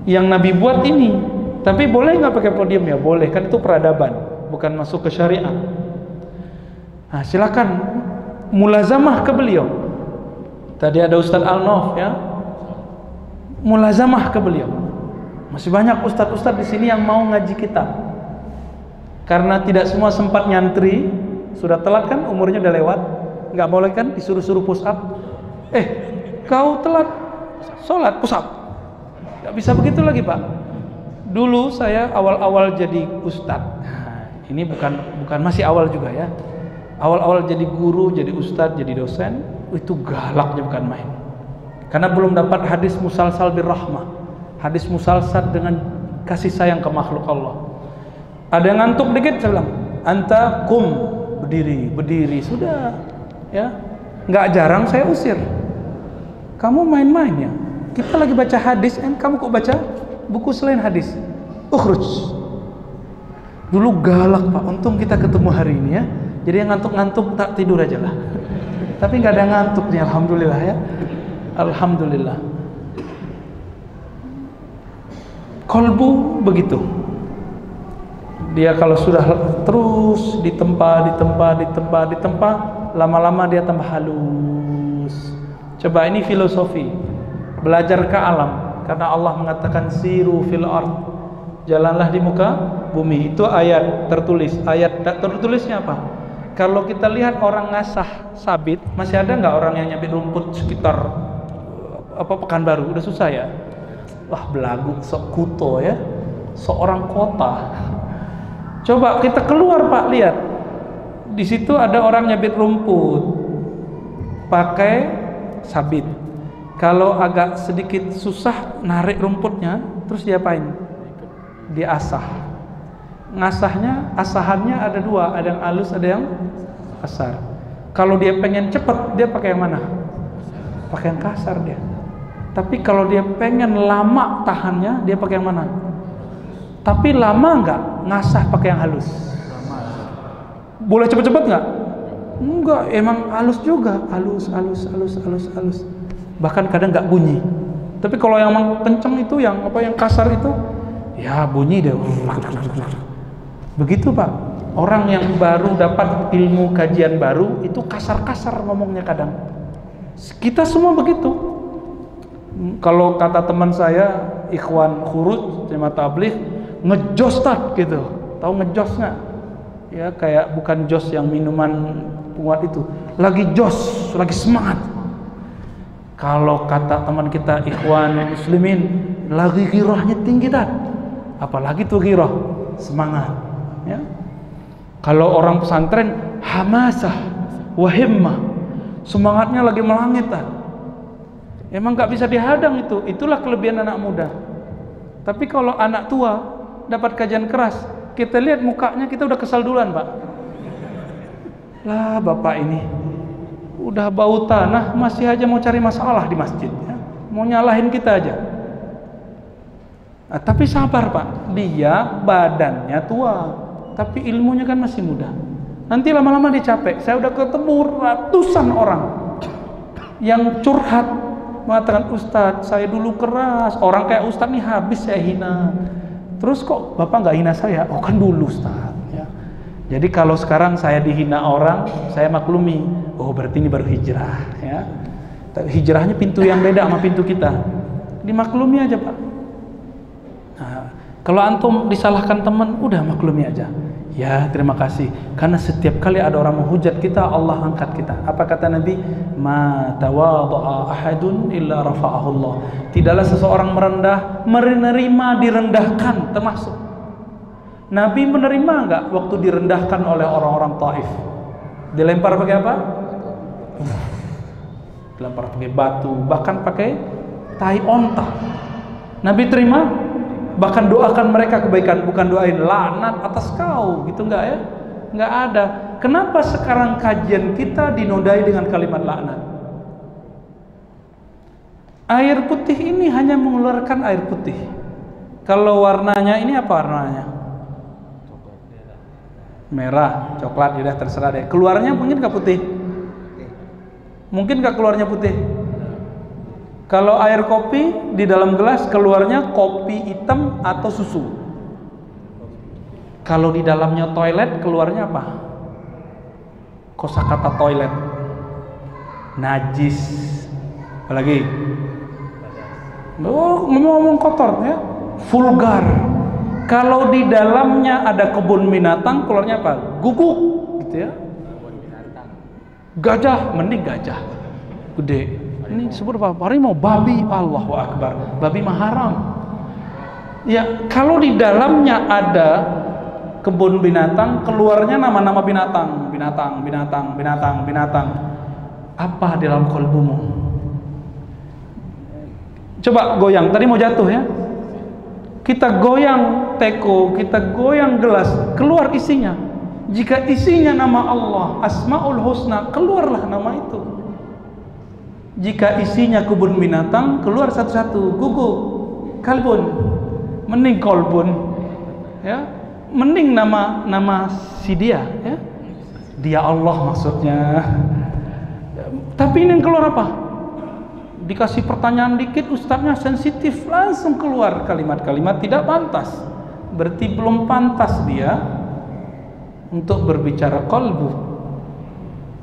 yang Nabi buat ini. Tapi boleh nggak pakai podium? Ya boleh, kan itu peradaban, bukan masuk ke syariat. Nah, silakan mulazamah ke beliau. Tadi ada Ustadz Al-Nof ya, mulazamah ke beliau. Masih banyak ustadz-ustadz di sini yang mau ngaji kitab. Karena tidak semua sempat nyantri, sudah telat kan, umurnya udah lewat, nggak boleh kan disuruh-suruh push up. Kau telat sholat, push up. Nggak bisa begitu lagi Pak. Dulu saya awal-awal jadi ustadz. Nah, ini bukan masih awal juga ya. Awal-awal jadi guru, jadi ustadz, jadi dosen, itu galaknya bukan main. Karena belum dapat hadis musalsal birrahmah, hadis musalsal dengan kasih sayang ke makhluk Allah. Ada yang ngantuk dikit, saya bilang, anta kum, berdiri, sudah, ya. Nggak jarang saya usir. Kamu main-main ya. Kita lagi baca hadis, kamu kok baca buku selain hadis? Ukhruj. Dulu galak Pak. Untung kita ketemu hari ini ya. Jadi yang ngantuk-ngantuk tak tidur aja lah. Tapi nggak ada ngantuk nih, alhamdulillah ya. Alhamdulillah. Kolbu begitu. Dia kalau sudah terus ditempa, lama-lama dia tambah halus. Coba ini filosofi, belajar ke alam. Karena Allah mengatakan siru fil ard, jalanlah di muka bumi. Itu ayat tertulis. Ayat tak tertulisnya apa? Kalau kita lihat orang ngasah sabit, masih ada nggak orang yang nyabit rumput sekitar Pekanbaru? Udah susah ya. Wah belagu, sok kuto ya, seorang kota. Coba kita keluar Pak, lihat. Di situ ada orang nyabit rumput pakai sabit. Kalau agak sedikit susah narik rumputnya, terus diapain? Diasah. Ngasahnya, asahannya ada dua, ada yang halus, ada yang kasar. Kalau dia pengen cepat, dia pakai yang mana? Pakai yang kasar dia. Tapi kalau dia pengen lama tahannya, dia pakai yang mana? Tapi lama nggak ngasah pakai yang halus? Boleh cepet-cepet nggak? Enggak, emang halus juga, halus. Bahkan kadang nggak bunyi. Tapi kalau yang kenceng itu, yang kasar itu, ya bunyi deh. Begitu Pak. Orang yang baru dapat ilmu kajian baru itu kasar-kasar ngomongnya kadang. Kita semua begitu. Kalau kata teman saya, ikhwan khuruj, jemaah tabligh, ngejos tak gitu. Tahu ngejos nggak? Ya kayak bukan jos yang minuman penguat itu. Lagi jos, lagi semangat. Kalau kata teman kita ikhwan muslimin, lagi ghirahnya tinggi tak? Apalagi tuh ghirah, semangat. Ya. Kalau orang pesantren hamasah, wahimmah, semangatnya lagi melangit tak? Emang nggak bisa dihadang itu. Itulah kelebihan anak muda. Tapi kalau anak tua dapat kajian keras, kita lihat mukanya, kita udah kesal duluan Pak. Lah bapak ini udah bau tanah masih aja mau cari masalah di masjid ya? Mau nyalahin kita aja. Nah, tapi sabar Pak, dia badannya tua tapi ilmunya kan masih muda. Nanti lama-lama dia capek. Saya udah ketemu ratusan orang yang curhat mengatakan, Ustadz saya dulu keras, orang kayak Ustadz nih habis saya hina. Terus kok Bapak nggak hina saya? Oh kan dulu Ustadz ya. Jadi kalau sekarang saya dihina orang, saya maklumi. Oh berarti ini baru hijrah ya. Tapi hijrahnya pintu yang beda sama pintu kita. Dimaklumi aja Pak. Nah, kalau antum disalahkan teman, udah maklumi aja. Ya, terima kasih. Karena setiap kali ada orang menghujat kita, Allah angkat kita. Apa kata Nabi? Ma tawadha'a ahadun illa rafa'ahu Allah. Tidaklah seseorang menerima direndahkan, termasuk. Nabi menerima enggak waktu direndahkan oleh orang-orang Taif? Dilempar pakai apa? Dilempar pakai batu, bahkan pakai tai onta. Nabi terima? Bahkan doakan mereka kebaikan, bukan doain laknat atas kau, gitu enggak ya? Enggak ada. Kenapa sekarang kajian kita dinodai dengan kalimat laknat? Air putih ini hanya mengeluarkan air putih. Kalau warnanya ini apa warnanya? Merah, coklat, ya terserah deh. Keluarnya mungkin nggak putih? Mungkin nggak keluarnya putih? Kalau air kopi di dalam gelas keluarnya kopi hitam atau susu. Kalau di dalamnya toilet keluarnya apa? Kosakata toilet. Najis. Apalagi? Oh, ngomong-ngomong kotor ya. Vulgar. Kalau di dalamnya ada kebun binatang keluarnya apa? Guguk gitu ya. Gajah, mending gajah. Gede. Ini disebut apa? Harimau, babi, Allahu Akbar. Babi mah haram. Ya, kalau di dalamnya ada kebun binatang, keluarnya nama-nama binatang. Apa di dalam kalbumu? Coba goyang, tadi mau jatuh ya. Kita goyang teko, kita goyang gelas, keluar isinya. Jika isinya nama Allah, Asmaul Husna, keluarlah nama itu. Jika isinya kebun binatang, keluar satu-satu, guguk, kalbun, mending kolbun, ya, mending nama si dia, ya, dia Allah maksudnya. Tapi ini yang keluar apa? Dikasih pertanyaan dikit, ustadznya sensitif, langsung keluar kalimat-kalimat tidak pantas. Berarti belum pantas dia untuk berbicara kolbu.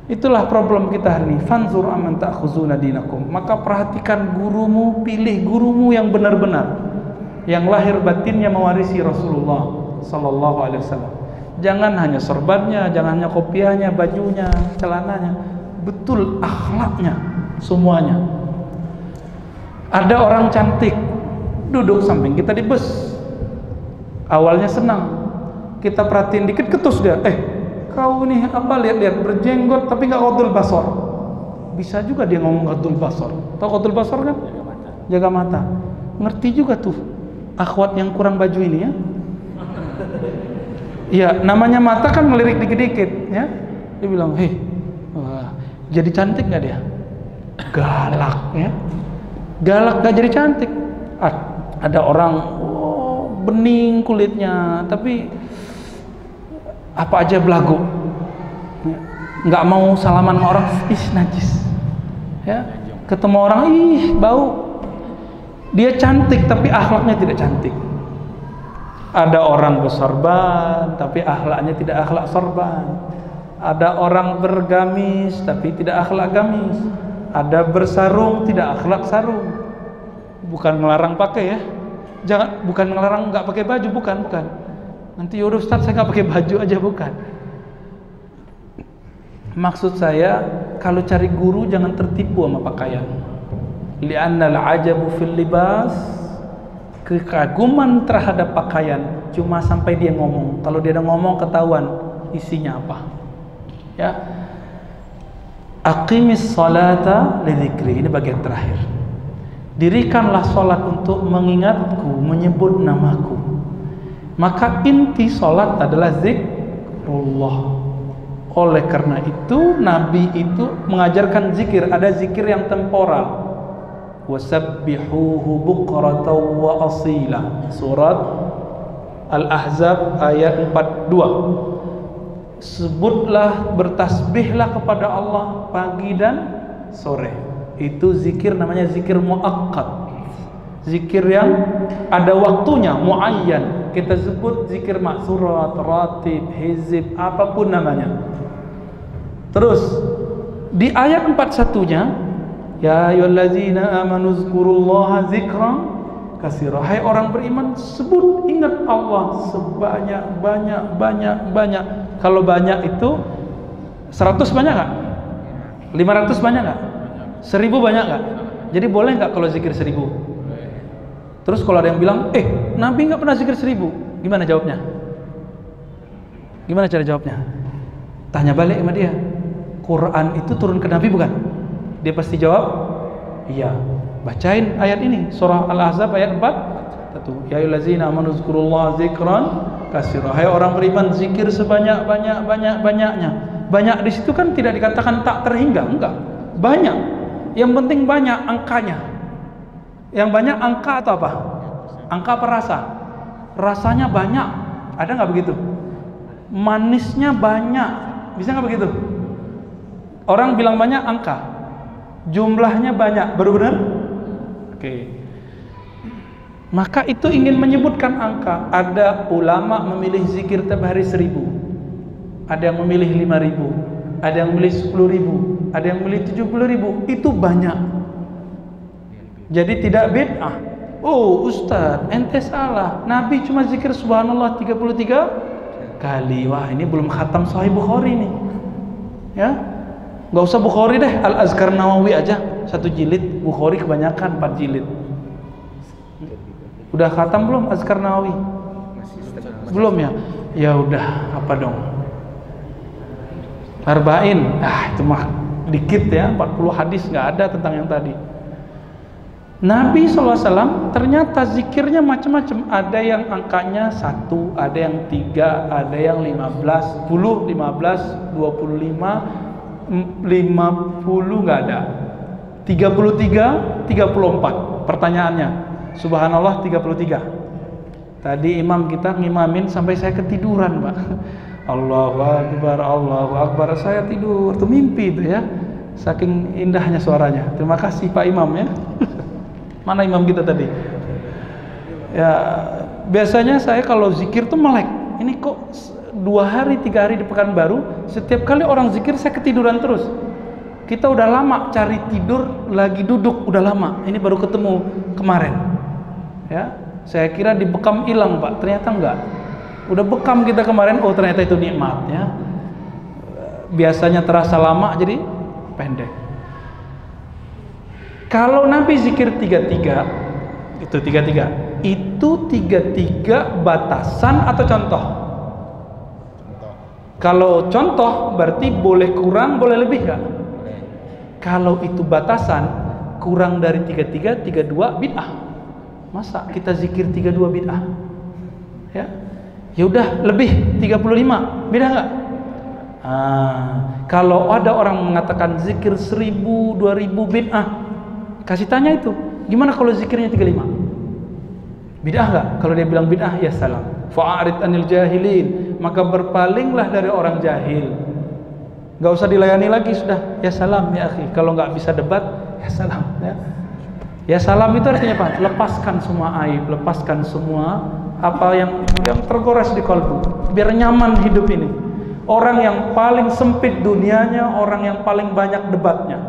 Itulah problem kita hari ini. Fanzur amman ta'khuzuna dinakum. Maka perhatikan gurumu, pilih gurumu yang benar-benar, yang lahir batinnya mewarisi Rasulullah sallallahu alaihi wasallam. Jangan hanya sorbannya, jangan hanya kopiahnya, bajunya, celananya, betul akhlaknya semuanya. Ada orang cantik duduk samping kita di bus. Awalnya senang. Kita perhatiin dikit ketus dia. Kau ini apa, lihat-lihat berjenggot tapi nggak qatul basar. Bisa juga dia ngomong qatul basar. Tahu qatul basar kan? Jaga mata. Ngerti juga tuh akhwat yang kurang baju ini ya. Iya, namanya mata kan ngelirik dikit-dikit ya. Dia bilang, jadi cantik nggak dia? Galak ya. Galak nggak jadi cantik. Ada orang bening kulitnya tapi apa aja belagu, nggak mau salaman sama orang, najis, ya, ketemu orang, bau. Dia cantik tapi akhlaknya tidak cantik. Ada orang bersorban tapi akhlaknya tidak akhlak sorban. Ada orang bergamis tapi tidak akhlak gamis. Ada bersarung tidak akhlak sarung. Bukan melarang pakai ya, bukan melarang nggak pakai baju, bukan. Nanti yaudah Ustaz saya nggak pakai baju aja, bukan. Maksud saya kalau cari guru jangan tertipu sama pakaian. Li'annal ajabu fil libas, kekaguman terhadap pakaian cuma sampai dia ngomong. Kalau dia udah ngomong ketahuan isinya apa. Ya. Aqimis salata li dzikri, ini bagian terakhir. Dirikanlah salat untuk mengingatku, menyebut namaku. Maka inti salat adalah zikrullah. Oleh karena itu Nabi itu mengajarkan zikir. Ada zikir yang temporal. Wasabbihuhu bukratan wa asila. Surat Al-Ahzab ayat 42. Sebutlah, bertasbihlah kepada Allah pagi dan sore. Itu zikir namanya zikir muakkad. Zikir yang ada waktunya, muayyan. Kita sebut zikir maksurat, ratib, hizib, apapun namanya. Terus di ayat 41-nya, ya ayyuhallazina amanu zkurullaha zikran katsira. Hai orang beriman, sebut ingat Allah sebanyak-banyak. Kalau banyak itu 100 banyak nggak? 500 banyak nggak? 1000 banyak nggak? Jadi boleh nggak kalau zikir 1000? Terus kalau ada yang bilang, Nabi nggak pernah zikir 1000, gimana jawabnya? Gimana cara jawabnya? Tanya balik sama dia. Quran itu turun ke Nabi bukan? Dia pasti jawab, iya. Bacain ayat ini, surah Al-Ahzab ayat 4. Ya ayyuhallazina amanu dzkurullaha dzikran katsira. Hai orang beriman, zikir sebanyak-banyaknya. Banyak di situ kan tidak dikatakan tak terhingga, enggak. Banyak. Yang penting banyak angkanya. Yang banyak angka atau apa? Angka apa rasa? Rasanya banyak. Ada nggak begitu? Manisnya banyak. Bisa nggak begitu? Orang bilang banyak angka. Jumlahnya banyak. Baru benar? Oke. Maka itu ingin menyebutkan angka. Ada ulama memilih zikir tiap hari 1000. Ada yang memilih 5000. Ada yang memilih 10.000. Ada yang memilih 70.000. Itu banyak. Jadi tidak bid'ah. Oh Ustaz, ente salah. Nabi cuma zikir subhanallah 33 kali. Wah, ini belum khatam Sahih Bukhari nih. Ya, nggak usah Bukhari deh, Al-Azkar Nawawi aja 1 jilid. Bukhari kebanyakan 4 jilid. Udah khatam belum Azkar Nawawi? Belum ya? Ya udah, apa dong? Arba'in. Itu mah dikit ya, 40 hadis nggak ada tentang yang tadi. Nabi SAW ternyata zikirnya macam-macam. Ada yang angkanya 1, ada yang 3, ada yang 15, 10, 15, 25, 50 nggak ada. 33, 34. Pertanyaannya, subhanallah 33. Tadi imam kita ngimamin sampai saya ketiduran, Pak. Allahu Akbar, saya tidur, tuh mimpi itu ya. Saking indahnya suaranya. Terima kasih Pak Imam ya. Mana imam kita tadi? Ya, biasanya saya kalau zikir tuh melek. Ini kok 2 hari 3 hari di Pekanbaru, setiap kali orang zikir saya ketiduran terus. Kita udah lama cari tidur, lagi duduk udah lama. Ini baru ketemu kemarin. Ya, saya kira di bekam hilang, Pak. Ternyata enggak. Udah bekam kita kemarin, oh ternyata itu nikmat ya. Biasanya terasa lama jadi pendek. Kalau Nabi zikir 33, itu 33. Itu 33 batasan atau contoh? Kalau contoh berarti boleh kurang, boleh lebih enggak? Kalau itu batasan, kurang dari 33, 32 bid'ah. Masa kita zikir 32 bid'ah? Ya. Ya udah lebih 35, beda enggak? Kalau ada orang mengatakan zikir 1000, 2000 bid'ah, kasih tanya itu, gimana kalau zikirnya 35? Bid'ah enggak? Kalau dia bilang bid'ah, ya salam. Fa'arid anil jahilin, maka berpalinglah dari orang jahil. Enggak usah dilayani lagi sudah. Ya salam ya akhi. Kalau enggak bisa debat, ya salam ya. Ya salam itu artinya apa? Lepaskan semua aib, lepaskan semua apa yang tergores di kalbu, biar nyaman hidup ini. Orang yang paling sempit dunianya, orang yang paling banyak debatnya.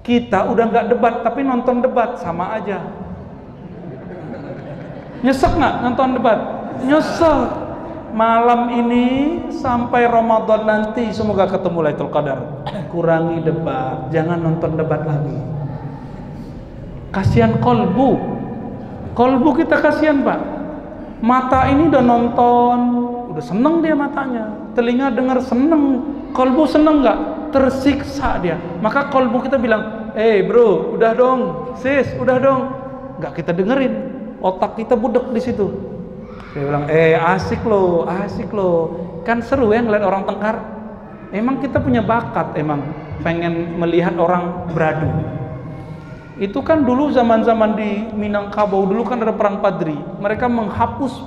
Kita udah nggak debat tapi nonton debat, sama aja. Nyesek nggak nonton debat? Nyesek. Malam ini sampai Ramadan nanti semoga ketemu Lailatul Qadar. Kurangi debat, jangan nonton debat lagi. Kasihan kolbu. Kolbu kita kasihan, Pak. Mata ini udah nonton, udah seneng dia matanya. Telinga dengar seneng. Kolbu seneng nggak? Tersiksa dia. Maka kolbu kita bilang, bro, udah dong, sis, udah dong. Nggak kita dengerin. Otak kita budek di situ. Dia bilang, asik loh. Kan seru ya ngeliat orang tengkar. Emang kita punya bakat, emang pengen melihat orang beradu. Itu kan dulu zaman-zaman di Minangkabau dulu kan ada perang Padri. Mereka menghapus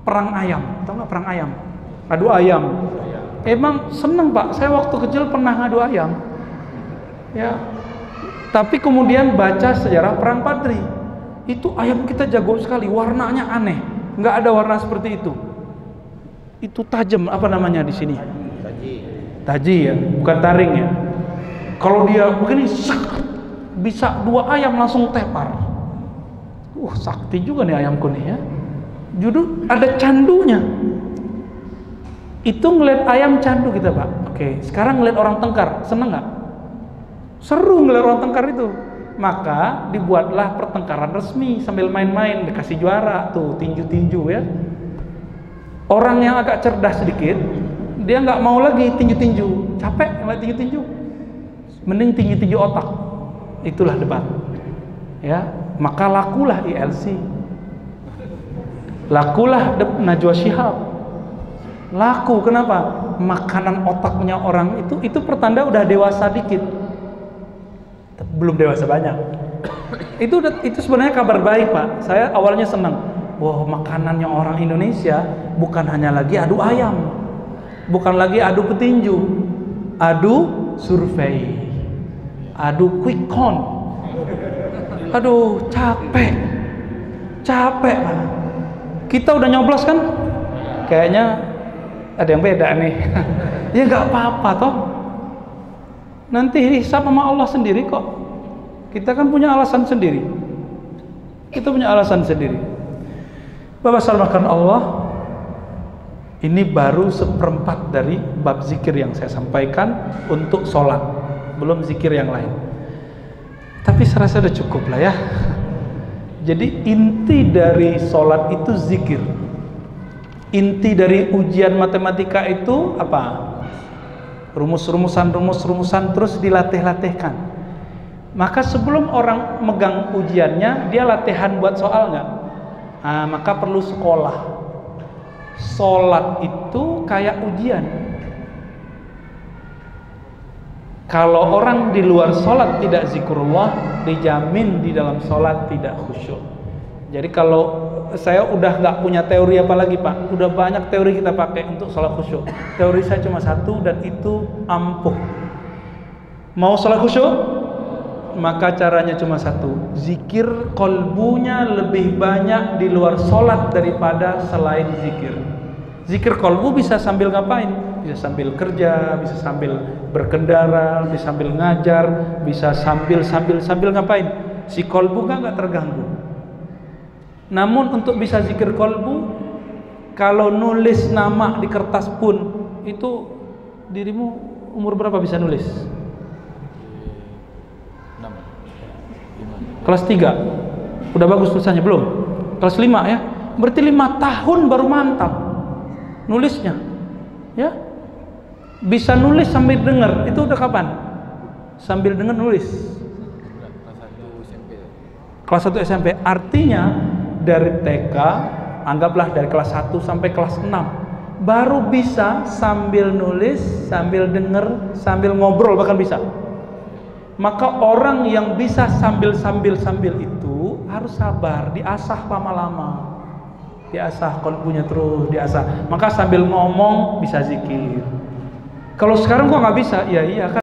perang ayam. Tahu nggak perang ayam? Adu ayam. Emang seneng, Pak. Saya waktu kecil pernah ngadu ayam. Ya. Tapi kemudian baca sejarah perang Padri. Itu ayam kita jago sekali. Warnanya aneh. Nggak ada warna seperti itu. Itu tajam. Apa namanya di sini? Taji ya, bukan taring ya. Kalau dia begini, bisa 2 ayam langsung tepar. Sakti juga nih ayamku nih ya. Judul ada candunya. Itu ngeliat ayam candu kita, Pak. Oke, sekarang ngeliat orang tengkar, seneng nggak? Seru ngeliat orang tengkar itu. Maka dibuatlah pertengkaran resmi sambil main-main, dikasih juara tuh, tinju-tinju ya. Orang yang agak cerdas sedikit, dia nggak mau lagi tinju-tinju, capek ngeliat tinju-tinju. Mending tinju-tinju otak. Itulah debat. Ya, maka lakulah ILC. Lakulah Najwa Shihab. Laku, kenapa? Makanan otaknya orang itu pertanda udah dewasa dikit. Belum dewasa banyak. Itu sebenarnya kabar baik, Pak. Saya awalnya senang. Wah, makanannya orang Indonesia bukan hanya lagi adu ayam, bukan lagi adu petinju, adu survei, adu quick count. Aduh, capek, Pak. Kita udah nyoblos kan? Kayaknya ada yang beda nih. Ya nggak apa-apa toh. Nanti hisab sama Allah sendiri kok. Kita kan punya alasan sendiri. Kita punya alasan sendiri. Bapak salmakan Allah. Ini baru seperempat dari bab zikir yang saya sampaikan untuk sholat. Belum zikir yang lain. Tapi saya rasa udah cukup lah ya. Jadi inti dari sholat itu zikir. Inti dari ujian matematika itu apa? Rumus-rumusan terus dilatih-latihkan. Maka sebelum orang megang ujiannya, dia latihan buat soal nggak? Nah, maka perlu sekolah. Sholat itu kayak ujian. Kalau orang di luar sholat tidak zikrullah, dijamin di dalam sholat tidak khusyuk. Jadi kalau saya udah nggak punya teori apa lagi, Pak, udah banyak teori kita pakai untuk sholat khusyuk. Teori saya cuma satu dan itu ampuh. Mau sholat khusyuk? Maka caranya cuma satu. Zikir kolbunya lebih banyak di luar sholat daripada selain zikir. Zikir kolbu bisa sambil ngapain? Bisa sambil kerja, bisa sambil berkendara, bisa sambil ngajar, bisa sambil ngapain? Si kolbu kan nggak terganggu. Namun untuk bisa zikir kolbu, kalau nulis nama di kertas pun, itu dirimu umur berapa bisa nulis? 6, 5. Kelas 3 udah bagus tulisannya belum? Kelas 5 ya, berarti 5 tahun baru mantap nulisnya ya. Bisa nulis sambil dengar, itu udah kapan? Sambil dengar nulis kelas 1 SMP. Artinya dari TK, anggaplah dari kelas 1 sampai kelas 6 baru bisa sambil nulis, sambil dengar, sambil ngobrol bahkan bisa. Maka orang yang bisa sambil itu harus sabar, diasah lama-lama, diasah kolbunya terus diasah. Maka sambil ngomong bisa zikir. Kalau sekarang kok nggak bisa? Ya iya kan.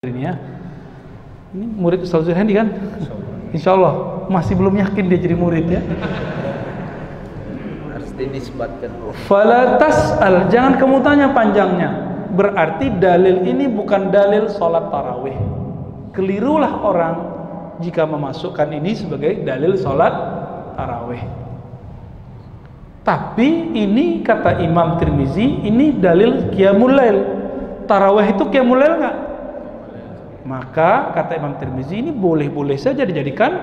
ini ya. Ini murid Ustaz Zulhandi kan? Insya Allah masih belum yakin dia jadi murid ya. Harus dinisbatkan. Fala tas'al, jangan kamu tanya panjangnya. Berarti dalil ini bukan dalil sholat tarawih. Kelirulah orang jika memasukkan ini sebagai dalil sholat tarawih. Tapi ini kata Imam Tirmizi, ini dalil qiyamul lail. Tarawih itu qiyamul lail enggak? Maka kata Imam Tirmizi ini boleh-boleh saja dijadikan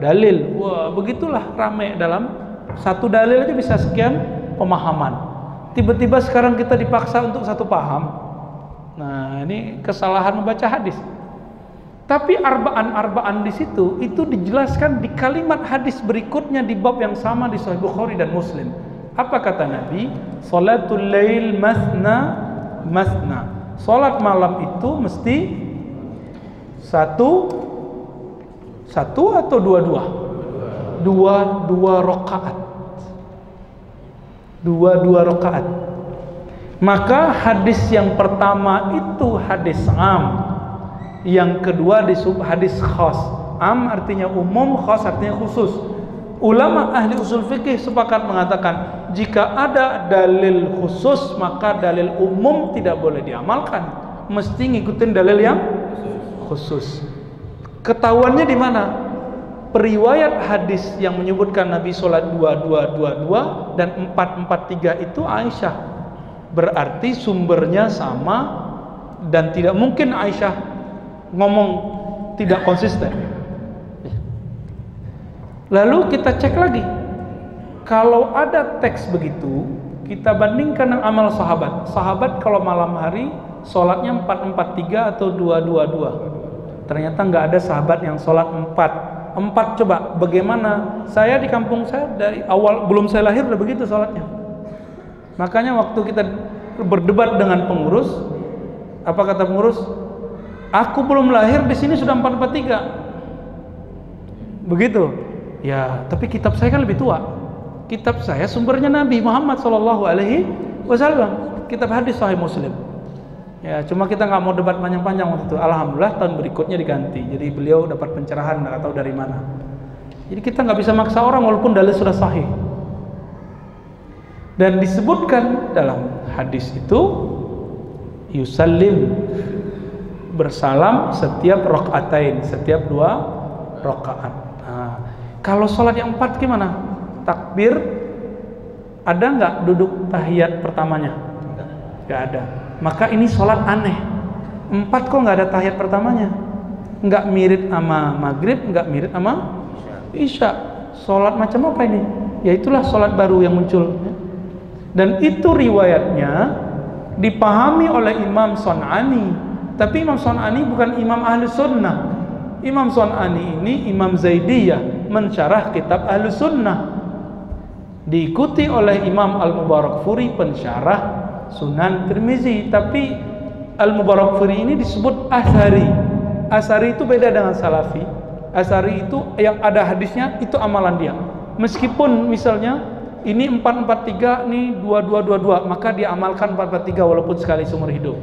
dalil. Wah, begitulah ramai dalam satu dalil aja bisa sekian pemahaman. Tiba-tiba sekarang kita dipaksa untuk satu paham. Nah, ini kesalahan membaca hadis. Tapi arba'an di situ itu dijelaskan di kalimat hadis berikutnya di bab yang sama di Sahih Bukhari dan Muslim. Apa kata Nabi? Salatul lail masna masna. Salat malam itu mesti satu atau dua rakaat. Dua rakaat. Maka hadis yang pertama itu hadis am, yang kedua hadis khas. Am artinya umum, khas artinya khusus. Ulama ahli usul fikih sepakat mengatakan jika ada dalil khusus maka dalil umum tidak boleh diamalkan, mesti ngikutin dalil yang khusus. Ketahuannya di mana? Periwayat hadis yang menyebutkan Nabi sholat 2222 dan 443 itu Aisyah. Berarti sumbernya sama dan tidak mungkin Aisyah ngomong tidak konsisten. Lalu kita cek lagi. Kalau ada teks begitu, kita bandingkan dengan amal sahabat. Sahabat kalau malam hari sholatnya 443 atau 222. Ternyata nggak ada sahabat yang sholat 4 coba. Bagaimana? Saya di kampung saya dari awal belum saya lahir udah begitu sholatnya. Makanya waktu kita berdebat dengan pengurus, apa kata pengurus? Aku belum lahir di sini sudah 443. Begitu. Ya, tapi kitab saya kan lebih tua. Kitab saya sumbernya Nabi Muhammad SAW. Kitab hadis Sahih Muslim. Ya, cuma kita nggak mau debat panjang-panjang waktu itu. Alhamdulillah tahun berikutnya diganti. Jadi beliau dapat pencerahan, nggak tahu dari mana. Jadi kita nggak bisa maksa orang walaupun dalil sudah sahih. Dan disebutkan dalam hadis itu yusallim, bersalam setiap rakaatain, setiap 2 rakaat. Nah, kalau sholat yang 4 gimana? Takbir ada nggak duduk tahiyat pertamanya? Nggak ada. Maka ini sholat aneh. 4 kok nggak ada tahiyat pertamanya? Nggak mirip sama maghrib, nggak mirip sama isya. Sholat macam apa ini? Ya itulah sholat baru yang muncul. Dan itu riwayatnya dipahami oleh Imam Son'ani. Tapi Imam Son'ani bukan imam ahli sunnah. Imam Son'ani ini imam Zaidiyah, mensyarah kitab ahli sunnah. Diikuti oleh Imam Al-Mubarakfuri, pensyarah Sunan Tirmizi. Tapi Al-Mubarakfuri ini disebut Asari. Asari itu beda dengan Salafi. Asari itu yang ada hadisnya, itu amalan dia. Meskipun misalnya ini 443, ini 2222, maka dia amalkan 443 walaupun sekali seumur hidup.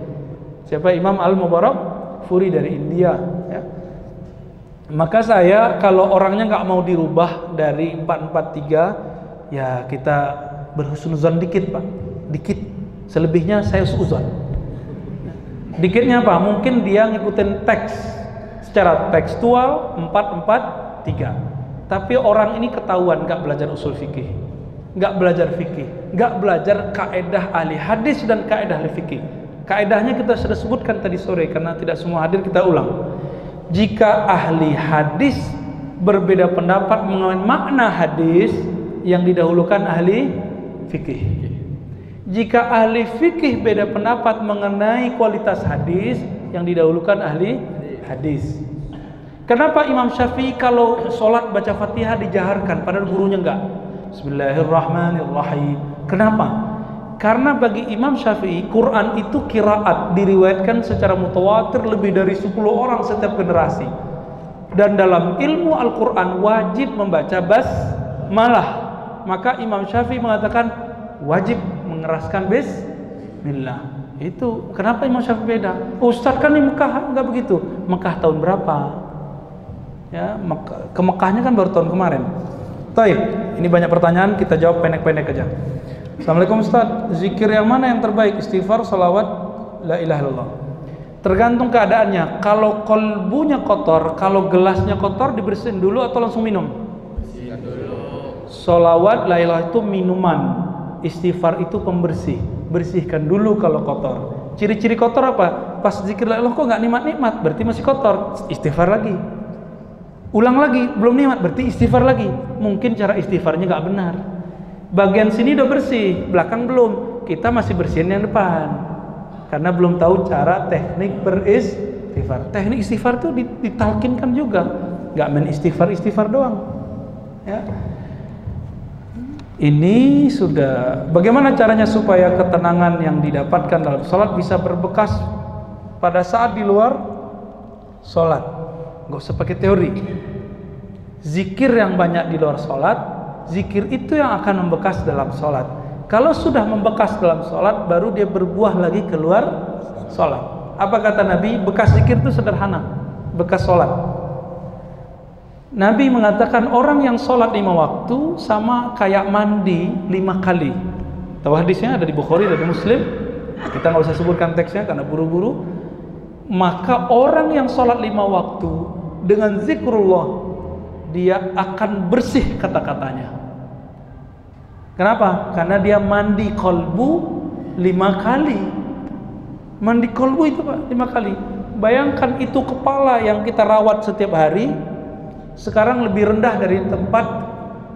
Siapa? Imam Al-Mubarakfuri dari India ya. Maka saya kalau orangnya nggak mau dirubah dari 443, ya kita berhusnuzon dikit Pak, dikit. Selebihnya saya suzon. Dikitnya apa? Mungkin dia ngikutin teks secara tekstual 443. Tapi orang ini ketahuan nggak belajar usul fikih, nggak belajar fikih, nggak belajar kaedah ahli hadis dan kaedah ahli fikih. Kaedahnya kita sudah sebutkan tadi sore karena tidak semua hadir, kita ulang. Jika ahli hadis berbeda pendapat mengenai makna hadis, yang didahulukan ahli fikih. Jika ahli fikih beda pendapat mengenai kualitas hadis, yang didahulukan ahli hadis. Kenapa Imam Syafi'i kalau sholat baca Fatihah dijaharkan padahal gurunya enggak? Bismillahirrahmanirrahim. Kenapa? Karena bagi Imam Syafi'i Quran itu qiraat, diriwayatkan secara mutawatir lebih dari 10 orang setiap generasi. Dan dalam ilmu Al-Quran wajib membaca basmalah. Maka Imam Syafi'i mengatakan wajib mengeraskan bismillah. Itu kenapa Imam Syafi'i beda? Ustadz kan di Mekah nggak begitu. Mekah tahun berapa? Ya, ke Mekahnya kan baru tahun kemarin. Taib, ini banyak pertanyaan, kita jawab pendek-pendek aja. Assalamualaikum Ustaz, zikir yang mana yang terbaik? Istighfar, salawat, la ilaha illallah. Tergantung keadaannya. Kalau kolbunya kotor, kalau gelasnya kotor, dibersihin dulu atau langsung minum? Bersihkan dulu. Salawat, la ilaha itu minuman. Istighfar itu pembersih. Bersihkan dulu kalau kotor. Ciri-ciri kotor apa? Pas zikir la ilaha kok nggak nikmat-nikmat, berarti masih kotor. Istighfar lagi. Ulang lagi, belum nikmat, berarti istighfar lagi. Mungkin cara istighfarnya nggak benar. Bagian sini udah bersih, belakang belum. Kita masih bersihin yang depan, karena belum tahu cara teknik beristighfar. Teknik istighfar itu ditalkinkan juga, nggak main istighfar doang. Ya. Ini sudah. Bagaimana caranya supaya ketenangan yang didapatkan dalam sholat bisa berbekas pada saat di luar sholat? Nggak usah pakai teori. Zikir yang banyak di luar sholat, zikir itu yang akan membekas dalam sholat. Kalau sudah membekas dalam sholat, baru dia berbuah lagi keluar sholat. Apa kata Nabi? Bekas zikir itu sederhana, bekas sholat. Nabi mengatakan orang yang sholat 5 waktu sama kayak mandi 5 kali. Tahu hadisnya ada di Bukhari dan di Muslim. Kita nggak usah sebutkan teksnya karena buru-buru. Maka orang yang sholat 5 waktu dengan zikrullah, dia akan bersih kata-katanya. Kenapa? Karena dia mandi kolbu 5 kali. Mandi kolbu itu Pak 5 kali. Bayangkan itu kepala yang kita rawat setiap hari, sekarang lebih rendah dari tempat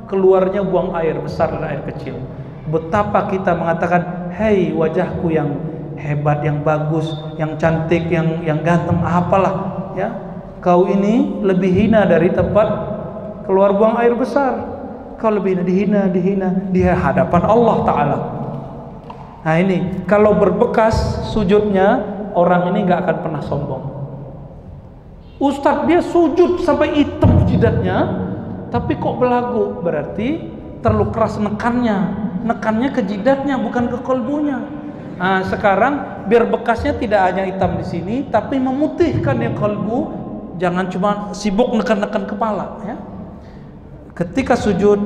keluarnya buang air besar dan air kecil. Betapa kita mengatakan, hei wajahku yang hebat, yang bagus, yang cantik, yang ganteng, apalah ya, kau ini lebih hina dari tempat keluar buang air besar. Kau lebih dihina di hadapan Allah Ta'ala. Nah ini, kalau berbekas sujudnya, orang ini gak akan pernah sombong. Ustadz dia sujud sampai hitam jidatnya, tapi kok belagu, berarti terlalu keras nekannya ke jidatnya, bukan ke kolbunya. Nah, sekarang biar bekasnya tidak hanya hitam di sini, tapi memutihkan yang kolbu. Jangan cuma sibuk nekan-nekan kepala. Ya. Ketika sujud,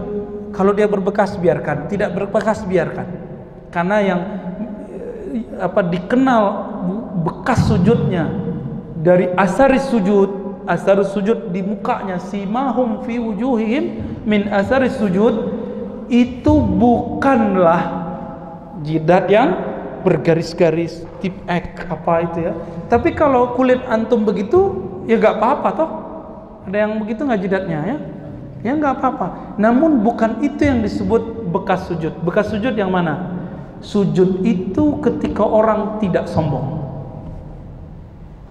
kalau dia berbekas biarkan, tidak berbekas biarkan. Karena yang dikenal bekas sujudnya dari asaris sujud di mukanya, simahum fi wujuhihim min asaris sujud, itu bukanlah jidat yang bergaris-garis tip X apa itu ya. Tapi kalau kulit antum begitu ya nggak apa-apa toh. Ada yang begitu nggak jidatnya ya? Ya nggak apa-apa. Namun bukan itu yang disebut bekas sujud. Bekas sujud yang mana? Sujud itu ketika orang tidak sombong.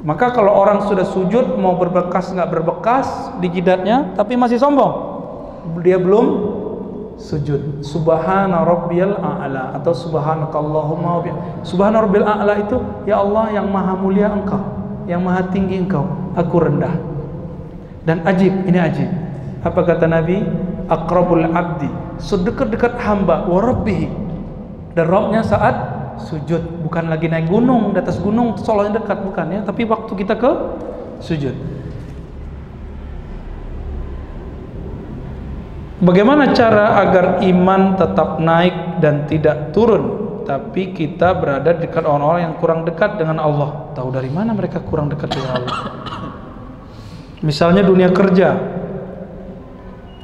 Maka kalau orang sudah sujud mau berbekas nggak berbekas di jidatnya, tapi masih sombong, dia belum sujud. Subhana rabbiyal a'la atau subhanakallahumma wa bihamdika. Subhana rabbil a'la itu ya Allah yang maha mulia engkau, yang maha tinggi engkau, aku rendah. Dan ajib, ini ajib. Apa kata Nabi? Aqrabul abdi, sedekat-dekat hamba wa rabbihi, dan Rabbnya saat sujud. Bukan lagi naik gunung, di atas gunung soalnya dekat, bukan ya, tapi waktu kita ke sujud. Bagaimana cara agar iman tetap naik dan tidak turun, tapi kita berada dekat orang-orang yang kurang dekat dengan Allah? Tahu dari mana mereka kurang dekat dengan Allah? Misalnya dunia kerja.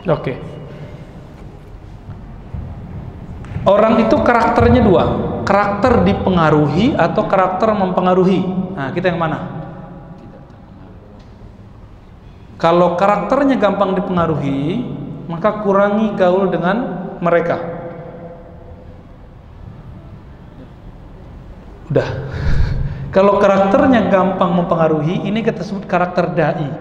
Oke. Orang itu karakternya dua, karakter dipengaruhi atau karakter mempengaruhi. Nah, kita yang mana? Kalau karakternya gampang dipengaruhi, maka kurangi gaul dengan mereka. Udah. Kalau karakternya gampang mempengaruhi, ini kita sebut karakter dai.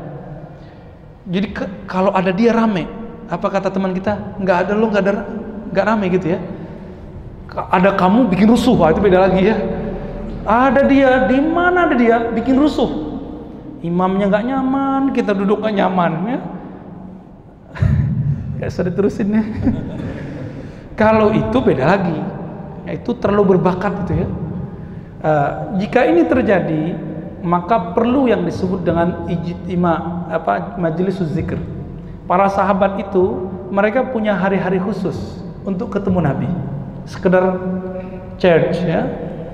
Jadi kalau ada dia rame, apa kata teman kita? Nggak ada lo, nggak rame gitu ya. Ada kamu bikin rusuh, itu beda lagi ya. Ada dia, di mana ada dia bikin rusuh. Imamnya nggak nyaman, kita duduk nggak nyaman ya. Gak usah diterusin ya. Kalau itu beda lagi, ya, itu terlalu berbakat gitu ya. Jika ini terjadi, maka perlu yang disebut dengan majelis zikr. Para sahabat itu mereka punya hari-hari khusus untuk ketemu Nabi. Sekedar church ya,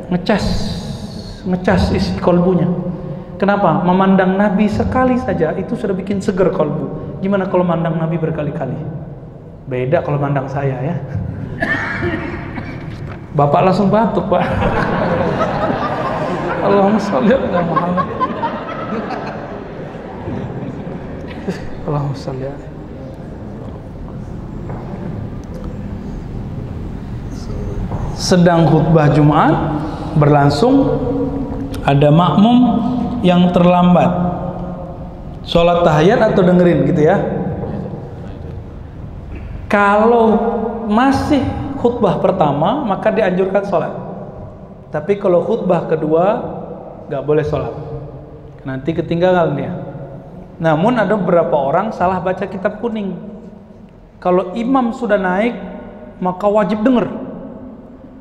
ngecas isi kolbunya. Kenapa? Memandang Nabi sekali saja itu sudah bikin seger kolbu. Gimana kalau mandang Nabi berkali-kali? Beda kalau mandang saya ya. Bapak langsung batuk, Pak. Allahumma sholli ala Muhammad. Allahumma sholli ala. Sedang khutbah Jumat berlangsung, ada makmum yang terlambat sholat tahiyat atau dengerin gitu ya. Kalau masih khutbah pertama maka dianjurkan sholat, tapi kalau khutbah kedua nggak boleh sholat, nanti ketinggalan dia. Namun ada beberapa orang salah baca kitab kuning. Kalau imam sudah naik maka wajib denger,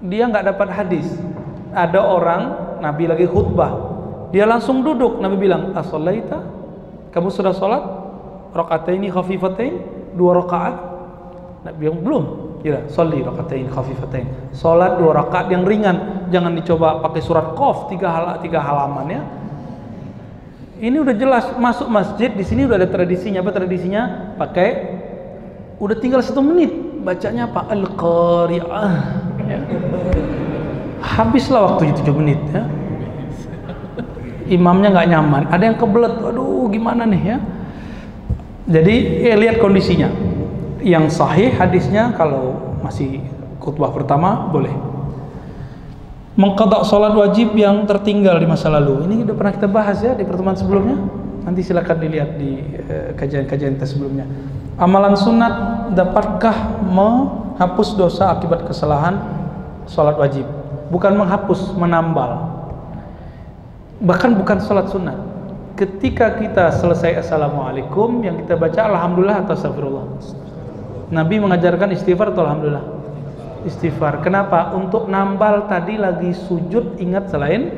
dia nggak dapat hadis. Ada orang Nabi lagi khutbah, dia langsung duduk, Nabi bilang as-sholaita, kamu sudah sholat rakaataini khafifatain, 2 rakaat? Nabi bilang belum. Ya, sholli rakatain khafifatain, sholat 2 rakaat yang ringan, jangan dicoba pakai surat Qaf 3 halaman ya. Ini udah jelas masuk masjid, di sini udah ada tradisinya. Apa tradisinya? Pakai, udah tinggal 1 menit bacanya apa? Al-Qari'ah ya. Habislah waktu 7 menit ya. Imamnya nggak nyaman, ada yang kebelet, aduh gimana nih ya. Jadi lihat kondisinya. Yang sahih hadisnya kalau masih khutbah pertama boleh. Mengqadha salat wajib yang tertinggal di masa lalu. Ini sudah pernah kita bahas ya di pertemuan sebelumnya. Nanti silakan dilihat di kajian-kajian kita sebelumnya. Amalan sunat dapatkah menghapus dosa akibat kesalahan salat wajib? Bukan menghapus, menambal. Bahkan bukan salat sunat. Ketika kita selesai assalamualaikum, yang kita baca alhamdulillah atau astagfirullah. Nabi mengajarkan istighfar atau alhamdulillah? Istighfar. Kenapa? Untuk nambal tadi lagi sujud ingat selain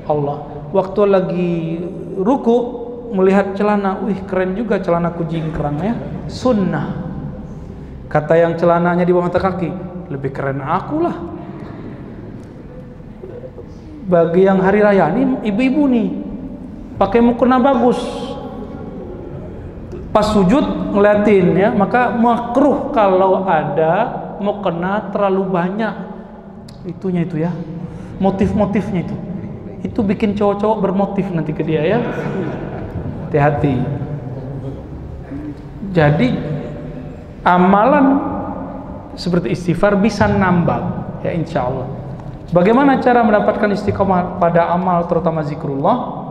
Allah. Waktu lagi ruku melihat celana, wih keren juga celanaku jingkrang ya. Sunnah. Kata yang celananya di bawah mata kaki, lebih keren aku lah. Bagi yang hari raya ini ibu-ibu nih pakai mukena bagus, pas sujud ngeliatin ya, maka makruh kalau ada mukena terlalu banyak itunya itu ya, motif-motifnya itu bikin cowok-cowok bermotif nanti ke dia ya. Hati-hati. Jadi amalan seperti istighfar bisa nambah ya insya Allah. Bagaimana cara mendapatkan istiqomah pada amal terutama zikrullah?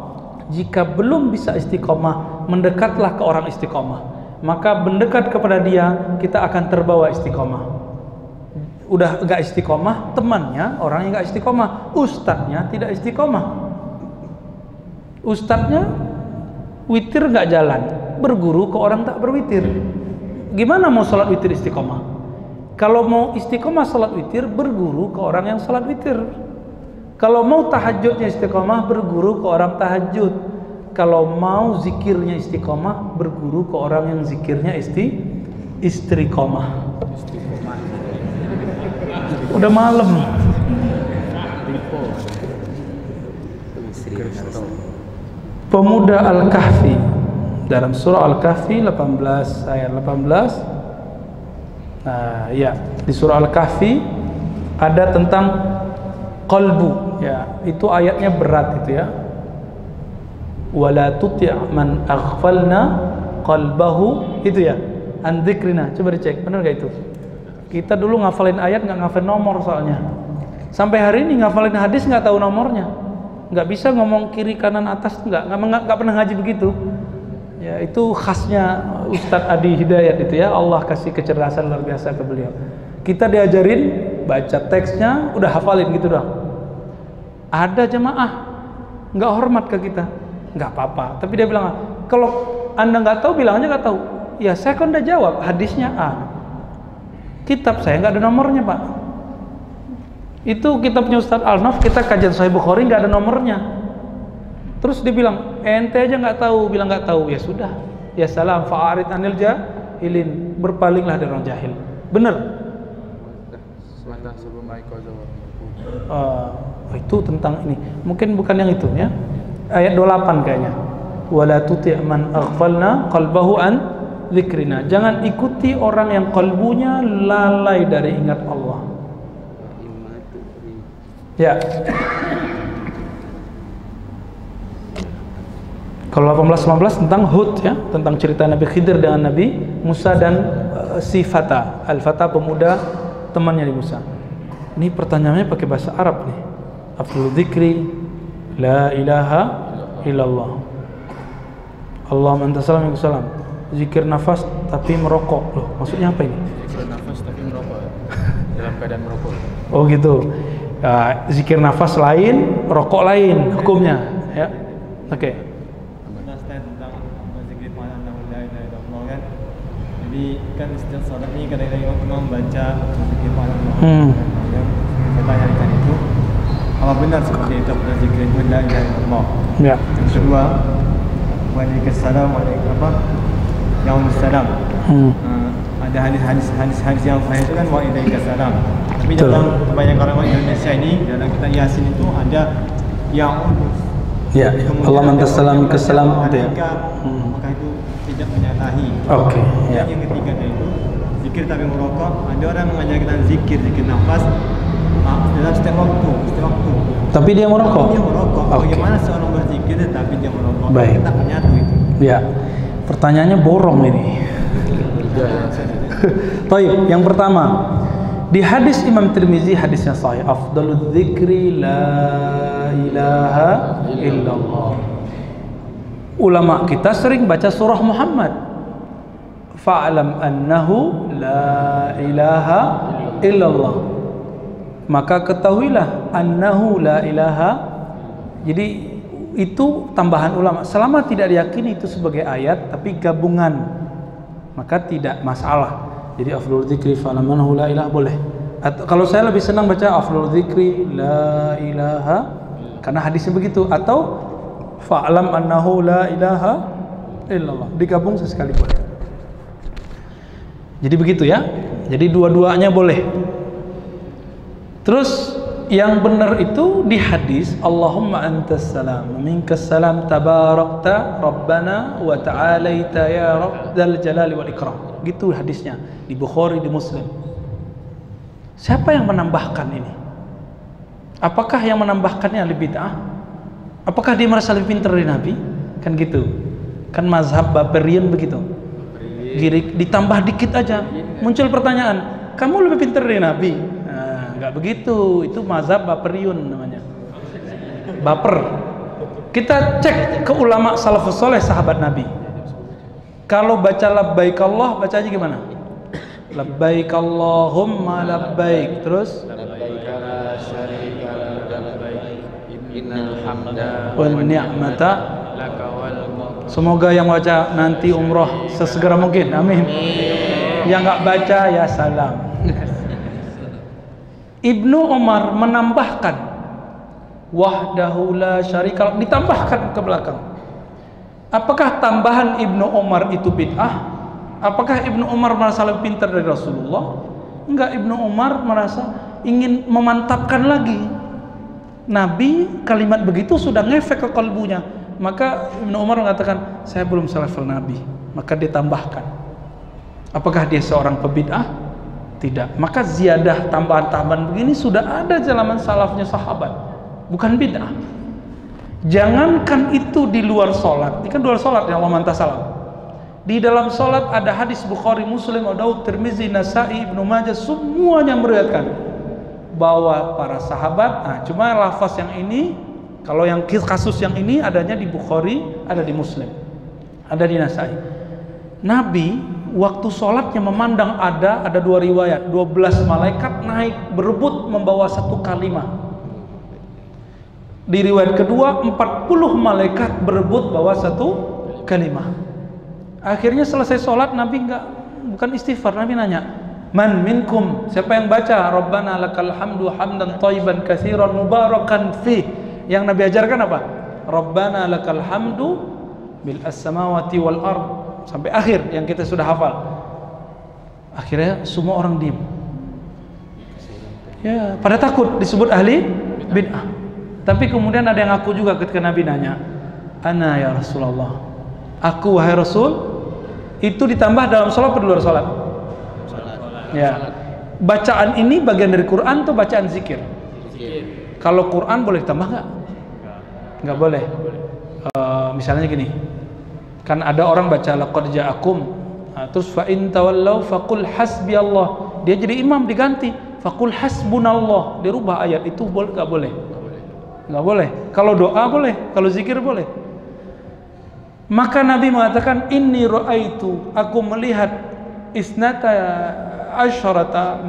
Jika belum bisa istiqomah, mendekatlah ke orang istiqomah. Maka mendekat kepada dia, kita akan terbawa istiqomah. Udah enggak istiqomah, temannya orang yang enggak istiqomah, ustadznya tidak istiqomah. Ustadznya witir enggak jalan, berguru ke orang tak berwitir. Gimana mau sholat witir istiqomah? Kalau mau istiqomah sholat witir, berguru ke orang yang sholat witir. Kalau mau tahajudnya istiqomah, berguru ke orang tahajud. Kalau mau zikirnya istiqomah, berguru ke orang yang zikirnya istiqomah. Udah malam. Pemuda Al-Kahfi dalam surah Al-Kahfi 18 ayat 18. Nah, ya, di surah Al-Kahfi ada tentang qalbu ya, itu ayatnya berat itu ya. Wala tuti' man aghfalna qalbahu, itu ya, an dzikrina. Coba dicek, benar gak itu? Kita dulu ngafalin ayat nggak ngafalin nomor soalnya. Sampai hari ini ngafalin hadis nggak tahu nomornya. Nggak bisa ngomong kiri kanan atas, nggak pernah ngaji begitu. Ya, itu khasnya Ustadz Adi Hidayat itu ya. Allah kasih kecerdasan luar biasa ke beliau. Kita diajarin baca teksnya udah hafalin gitu doang. Ada jemaah nggak hormat ke kita, nggak apa-apa. Tapi dia bilang, kalau anda nggak tahu bilang aja nggak tahu. Ya saya kan udah jawab, hadisnya A, kitab saya nggak ada nomornya pak. Itu kitabnya Ustadz Al-Naf, kita kajian Sahih Bukhari nggak ada nomornya. Terus dia bilang, ente aja nggak tahu, bilang nggak tahu. Ya sudah, ya salam, fa'arid anil jahilin, berpalinglah dari orang jahil. Bener? Itu tentang ini. Mungkin bukan yang itu ya. Ayat 28 kayaknya. Wala tuti' man aghfalna qalbahu an dzikrina. Jangan ikuti orang yang kalbunya lalai dari ingat Allah. Ya. Kalau 18-19 tentang Hud ya, tentang cerita Nabi Khidir dengan Nabi Musa dan si Fata, Al-Fata pemuda temannya di Musa. Ini pertanyaannya pakai bahasa Arab nih. Afdhul dzikri la ilaha illallah. Allahumma anta salam wa salam. Zikir nafas tapi merokok. Loh, maksudnya apa ini? Zikir nafas tapi merokok. Dalam keadaan merokok. Oh gitu. Zikir nafas lain, rokok lain hukumnya ya. Oke. Tentang zikir ma'ana la ilaha illallah kan. Jadi kan setiap salat ini kadang-kadang imam baca zikir ma'ana. Saya tanyakan itu apa benar seperti itu pada zikir la ilaha illallah. Ya. Yang kedua, waalaikumsalam, waalaikumsalam. Ada hadis yang sahih itu kan waalaikumsalam. Tapi dalam kebanyakan orang Indonesia ini dalam kitab Yasin itu ada yang ya, Allah mantasalam kesalam itu ya. Maka itu tidak menyalahi. Oke, ya. Yang ketiga itu zikir tapi merokok. Ada orang mengajar kita zikir nafas dalam setiap waktu. Tapi dia merokok. Dia merokok. Okay. Bagaimana seorang berzikir tetapi dia merokok? Baik. Tak menyatu itu. Ya. Pertanyaannya borong ini. Taib, yang pertama di hadis Imam Tirmizi, hadisnya sahih, afdaludz dzikri la ilaha illallah. Ulama kita sering baca surah Muhammad, fa'lam annahu la ilaha illallah, maka ketahuilah annahu la ilaha. Jadi itu tambahan ulama, selama tidak diyakini itu sebagai ayat tapi gabungan maka tidak masalah. Jadi afdhalul dzikri fa'lam annahu la ilaha boleh. Atau kalau saya lebih senang baca afdhalul dzikri la ilaha karena hadisnya begitu, atau fa'lam annahu la ilaha illallah, digabung sesekali boleh. Jadi begitu ya. Jadi dua-duanya boleh. Terus yang benar itu di hadis Allahumma antas salam wa minkas salam tabarakta rabbana wa ta'alaita ya rabbal jalali wal ikram. Gitu hadisnya di Bukhari, di Muslim. Siapa yang menambahkan ini? Apakah yang menambahkannya ahli bid'ah? Apakah dia merasa lebih pintar dari Nabi? Kan gitu. Kan mazhab Baperian begitu. Ditambah dikit aja muncul pertanyaan, kamu lebih pintar dari Nabi? Nah, nggak begitu. Itu mazhab Baperiun namanya. Baper. Kita cek ke ulama salafus soleh sahabat Nabi. Kalau baca labbaik Allah bacanya gimana? Labbaik Allahumma labbaik. Terus Labbaik la syarika lak labbaik innal hamda wal ni'mata laka wal mulk. Semoga yang baca nanti umroh sesegera mungkin. Amin. Yang nggak baca ya salam. Ibnu Umar menambahkan wahdahu la syarika, ditambahkan ke belakang. Apakah tambahan Ibnu Umar itu bid'ah? Apakah Ibnu Umar merasa lebih pintar dari Rasulullah? Enggak, Ibnu Umar merasa ingin memantapkan lagi. Nabi kalimat begitu sudah ngefek ke kalbunya. Maka Ibnu Umar mengatakan, saya belum selevel Nabi. Maka ditambahkan. Apakah dia seorang pebid'ah? Tidak. Maka ziyadah tambahan-tambahan begini sudah ada zaman salafnya sahabat. Bukan bid'ah. Jangankan itu di luar sholat. Ini kan luar sholat yang Allah mantah salam. Di dalam sholat ada hadis Bukhari, Muslim, Abu Daud, Tirmizi, Nasai, Ibnu Majah, semuanya meriwayatkan bahwa para sahabat. Nah, cuma lafaz yang ini, kalau yang kasus yang ini adanya di Bukhari, ada di Muslim, ada di Nasai. Nabi waktu sholatnya memandang ada dua riwayat, 12 malaikat naik berebut membawa satu kalimah. Di riwayat kedua 40 malaikat berebut bawa satu kalimah. Akhirnya selesai sholat Nabi bukan istighfar, Nabi nanya, Man minkum, siapa yang baca Rabbana lakal hamdu hamdan thayyiban katsiran mubarakan fi. Yang Nabi ajarkan apa? Rabbana lakal hamdu bil as-samawati wal ard sampai akhir yang kita sudah hafal. Akhirnya semua orang diam. Ya, pada takut disebut ahli bid'ah. Tapi kemudian ada yang ngaku juga ketika Nabi nanya, "Ana ya Rasulullah." Aku wahai Rasul. Itu ditambah dalam salat atau di luar salat? Ya. Bacaan ini bagian dari Quran atau bacaan zikir? Kalau Quran boleh ditambah nggak? Nggak boleh. Misalnya gini, kan ada orang baca laqad ja'akum, terus fa in tawallaw faqul hasbiyallah. Dia jadi imam diganti faqul hasbunallah. Dia rubah ayat itu, boleh nggak boleh? Nggak boleh. Kalau doa boleh, kalau zikir boleh. Maka Nabi mengatakan inni ra'aitu, aku melihat isnata asyrata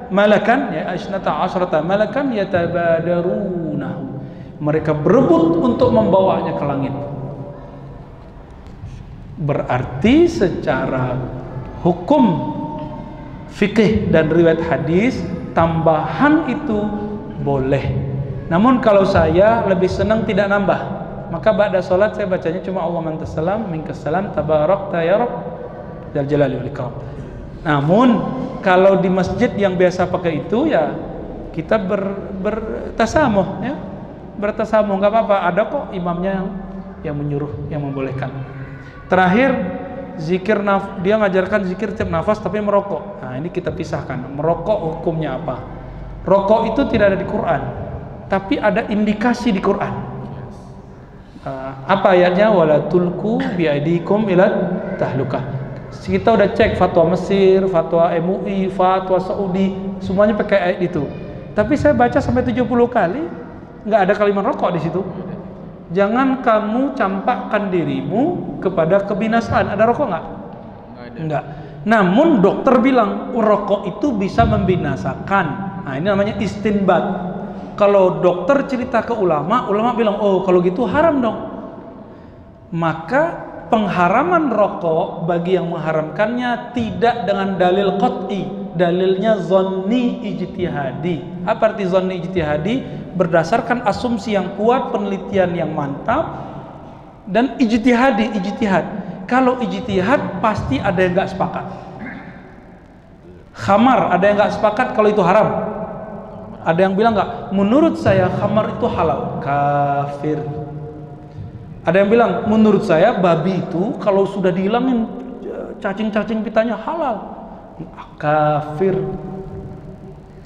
malakan ya asnata asyrata malakan yatabadarunahu. Mereka berebut untuk membawanya ke langit. Berarti secara hukum fikih dan riwayat hadis tambahan itu boleh. Namun kalau saya lebih senang tidak nambah, maka ba'da salat saya bacanya cuma Allahumma antas salam minkas salam tabarakta ya rabb dzal jalali wal ikram. Namun kalau di masjid yang biasa pakai itu ya kita bertasamuh ya, bertasamuh nggak apa-apa. Ada kok imamnya yang menyuruh, yang membolehkan. Terakhir zikir dia ngajarkan zikir tiap nafas tapi merokok. Nah ini kita pisahkan. Merokok hukumnya apa? Rokok itu tidak ada di Quran, tapi ada indikasi di Quran. Apa ayatnya? Wala tulku biaidikum ila tahlukah. Kita udah cek fatwa Mesir, fatwa MUI, fatwa Saudi, semuanya pakai ayat itu. Tapi saya baca sampai 70 kali, nggak ada kalimat rokok di situ. Jangan kamu campakkan dirimu kepada kebinasaan. Ada rokok nggak? Nggak. Namun dokter bilang rokok itu bisa membinasakan. Nah ini namanya istinbat. Kalau dokter cerita ke ulama, ulama bilang oh kalau gitu haram dong. Maka pengharaman rokok bagi yang mengharamkannya tidak dengan dalil qat'i, dalilnya zonni ijtihadi. Apa arti zonni ijtihadi? Berdasarkan asumsi yang kuat, penelitian yang mantap, dan ijtihad. Kalau ijtihad pasti ada yang nggak sepakat. Khamar ada yang nggak sepakat kalau itu haram. Ada yang bilang nggak, menurut saya khamar itu halal, kafir. Ada yang bilang, menurut saya babi itu kalau sudah dihilangin cacing-cacing pitanya halal, kafir,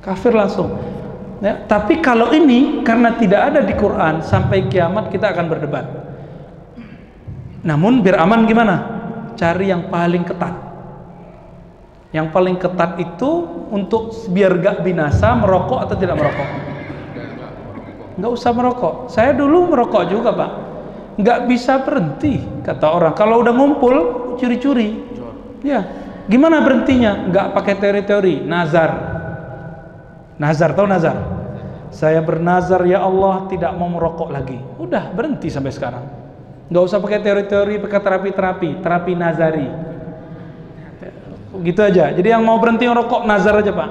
kafir langsung. Ya, tapi kalau ini karena tidak ada di Quran, sampai kiamat kita akan berdebat. Namun biar aman gimana? Cari yang paling ketat. Yang paling ketat itu untuk biar gak binasa, merokok atau tidak merokok? Nggak usah merokok. Saya dulu merokok juga Pak. Nggak bisa berhenti kata orang. Kalau udah ngumpul curi-curi, ya gimana berhentinya? Nggak pakai teori-teori. Nazar, tahu nazar? Saya bernazar ya Allah tidak mau merokok lagi. Udah berhenti sampai sekarang. Nggak usah pakai teori-teori, pakai terapi nazari. Gitu aja. Jadi yang mau berhenti merokok nazar aja Pak.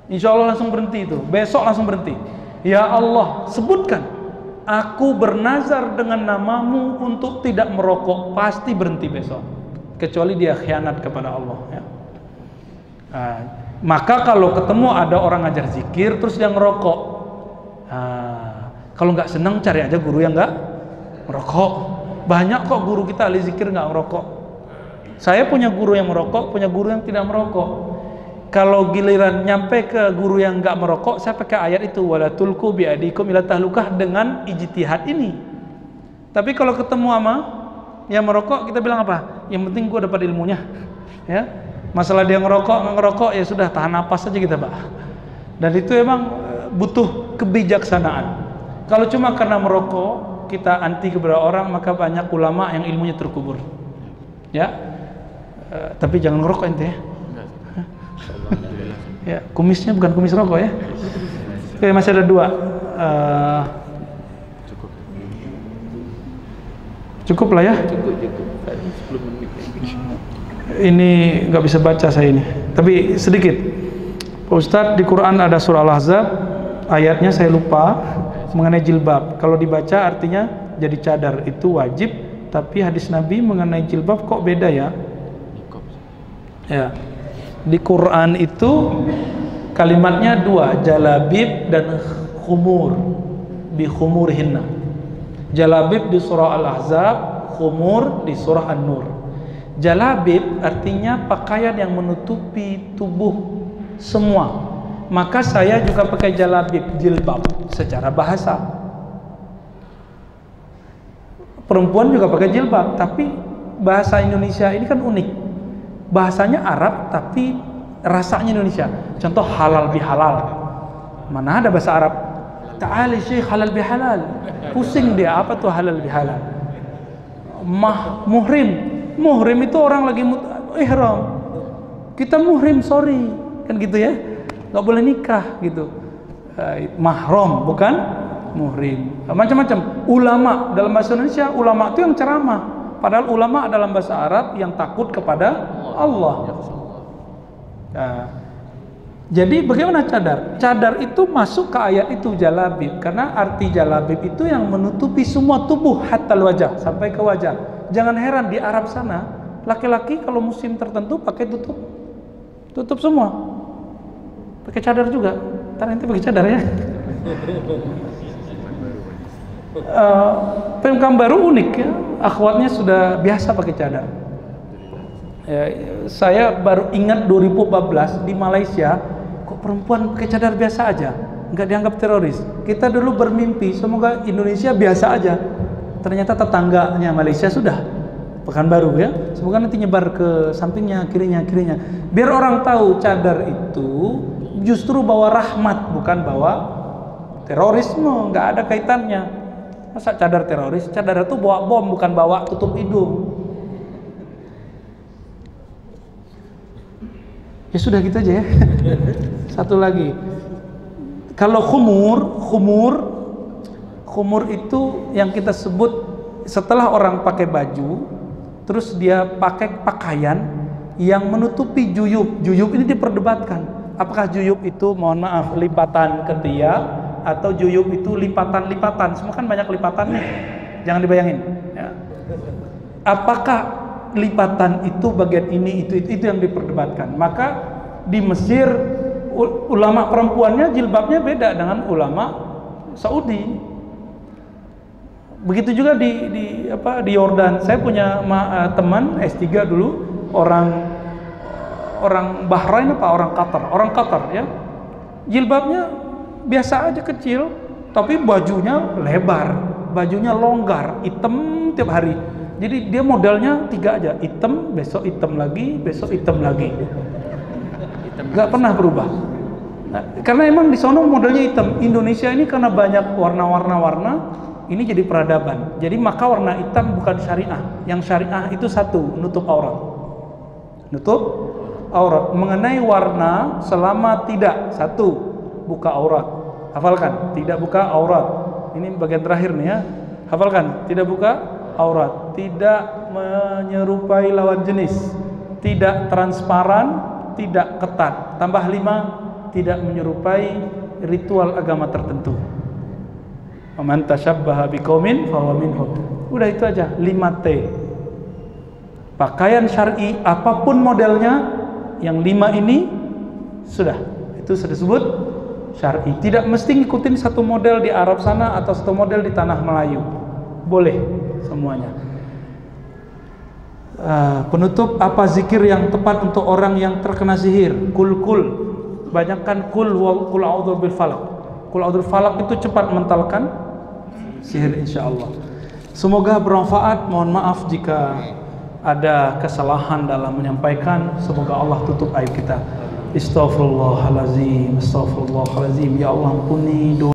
Insya Allah langsung berhenti itu. Besok langsung berhenti. Ya Allah sebutkan. Aku bernazar dengan namamu untuk tidak merokok, pasti berhenti besok. Kecuali dia khianat kepada Allah ya. Maka kalau ketemu ada orang ngajar zikir terus dia ngerokok, kalau nggak senang cari aja guru yang nggak merokok. Banyak kok guru kita ahli zikir nggak merokok. Saya punya guru yang merokok, punya guru yang tidak merokok. Kalau giliran nyampe ke guru yang nggak merokok, saya pakai ayat itu wala tulku biadikum ila tahlukah dengan ijtihad ini. Tapi kalau ketemu sama yang merokok, kita bilang apa? Yang penting gua dapat ilmunya. Ya. Masalah dia ngerokok, nggak ngerokok ya sudah tahan napas aja kita, Pak. Dan itu emang butuh kebijaksanaan. Kalau cuma karena merokok kita anti kepada orang, maka banyak ulama yang ilmunya terkubur. Ya. Tapi jangan ngerokok ente ya. Ya, kumisnya bukan kumis rokok ya. Oke, masih ada 2. Cukup lah ya. Cukup. 10 menit. Ini nggak bisa baca saya ini, tapi sedikit. Pak Ustadz, di Quran ada surah Al-Ahzab, ayatnya saya lupa, mengenai jilbab. Kalau dibaca artinya jadi cadar itu wajib, tapi hadis Nabi mengenai jilbab kok beda ya? Ya, di Quran itu kalimatnya dua, jalabib dan khumur, bi khumurihinna. Jalabib di surah Al-Ahzab, khumur di surah An-Nur. Jalabib artinya pakaian yang menutupi tubuh semua. Maka saya juga pakai jalabib, jilbab secara bahasa. Perempuan juga pakai jilbab, tapi bahasa Indonesia ini kan unik. Bahasanya Arab tapi rasanya Indonesia. Contoh halal bihalal. Mana ada bahasa Arab? Ta'ali syekh halal bihalal. Pusing dia, apa tuh halal bihalal? Muhrim. Muhrim itu orang lagi ihram. Kita muhrim, sorry. Kan gitu ya. Nggak boleh nikah gitu. Mahram, bukan muhrim. Macam-macam. Ulama dalam bahasa Indonesia, ulama itu yang ceramah. Padahal ulama dalam bahasa Arab yang takut kepada Allah. Jadi bagaimana cadar? Cadar itu masuk ke ayat itu, jalabib. Karena arti jalabib itu yang menutupi semua tubuh, hatta wajah, sampai ke wajah. Jangan heran di Arab sana, laki-laki kalau musim tertentu pakai tutup semua. Pakai cadar juga. Ntar nanti pakai cadar ya. Pemkam baru unik ya. Akhwatnya sudah biasa pakai cadar. Ya, saya baru ingat 2014 di Malaysia, kok perempuan pakai cadar biasa aja, nggak dianggap teroris. Kita dulu bermimpi semoga Indonesia biasa aja. Ternyata tetangganya Malaysia sudah, Pekanbaru ya, semoga nanti nyebar ke sampingnya, kirinya. Biar orang tahu cadar itu justru bawa rahmat, bukan bawa terorisme. Nggak ada kaitannya. Masa cadar teroris? Cadar itu bawa bom, bukan bawa tutup hidung. Ya sudah gitu aja ya. Satu lagi, kalau khumur itu yang kita sebut setelah orang pakai baju, terus dia pakai pakaian yang menutupi juyub. Juyub ini diperdebatkan. Apakah juyub itu, mohon maaf, lipatan ketiak atau juyub itu lipatan-lipatan? Semua kan banyak lipatan nih. Jangan dibayangin. Ya. Apakah lipatan itu bagian ini itu yang diperdebatkan? Maka di Mesir ulama perempuannya jilbabnya beda dengan ulama Saudi. Begitu juga di Yordan. Saya punya teman S3 dulu, orang Bahrain orang Qatar ya. Jilbabnya biasa aja kecil, tapi bajunya lebar, bajunya longgar, hitam tiap hari. Jadi dia modelnya 3 aja, hitam, besok hitam lagi, besok hitam lagi. Nggak pernah berubah. Nah, karena emang di sono modelnya hitam. Indonesia ini karena banyak warna-warna, ini jadi peradaban. Jadi maka warna hitam bukan syariah. Yang syariah itu satu, nutup aurat. Nutup aurat. Mengenai warna, selama tidak, satu, buka aurat. Hafalkan, tidak buka aurat. Ini bagian terakhir nih ya. Hafalkan, tidak buka aurat. Tidak menyerupai lawan jenis. Tidak transparan, tidak ketat. Tambah 5, tidak menyerupai ritual agama tertentu. Man tashabbaha biqaumin fahuwa minhum. Udah itu aja, 5T. Pakaian syar'i apapun modelnya, yang 5 ini sudah, itu sudah disebut syar'i. Tidak mesti ngikutin satu model di Arab sana atau satu model di tanah Melayu. Boleh semuanya. Penutup, apa zikir yang tepat untuk orang yang terkena sihir? Kul. Banyakkan kul a'udzu bil falaq. Kul a'udzu bil falaq itu cepat mentalkan sihir insyaallah. Semoga bermanfaat. Mohon maaf jika ada kesalahan dalam menyampaikan. Semoga Allah tutup aib kita. Astaghfirullahalazim. Ya Allah, ampuni dosa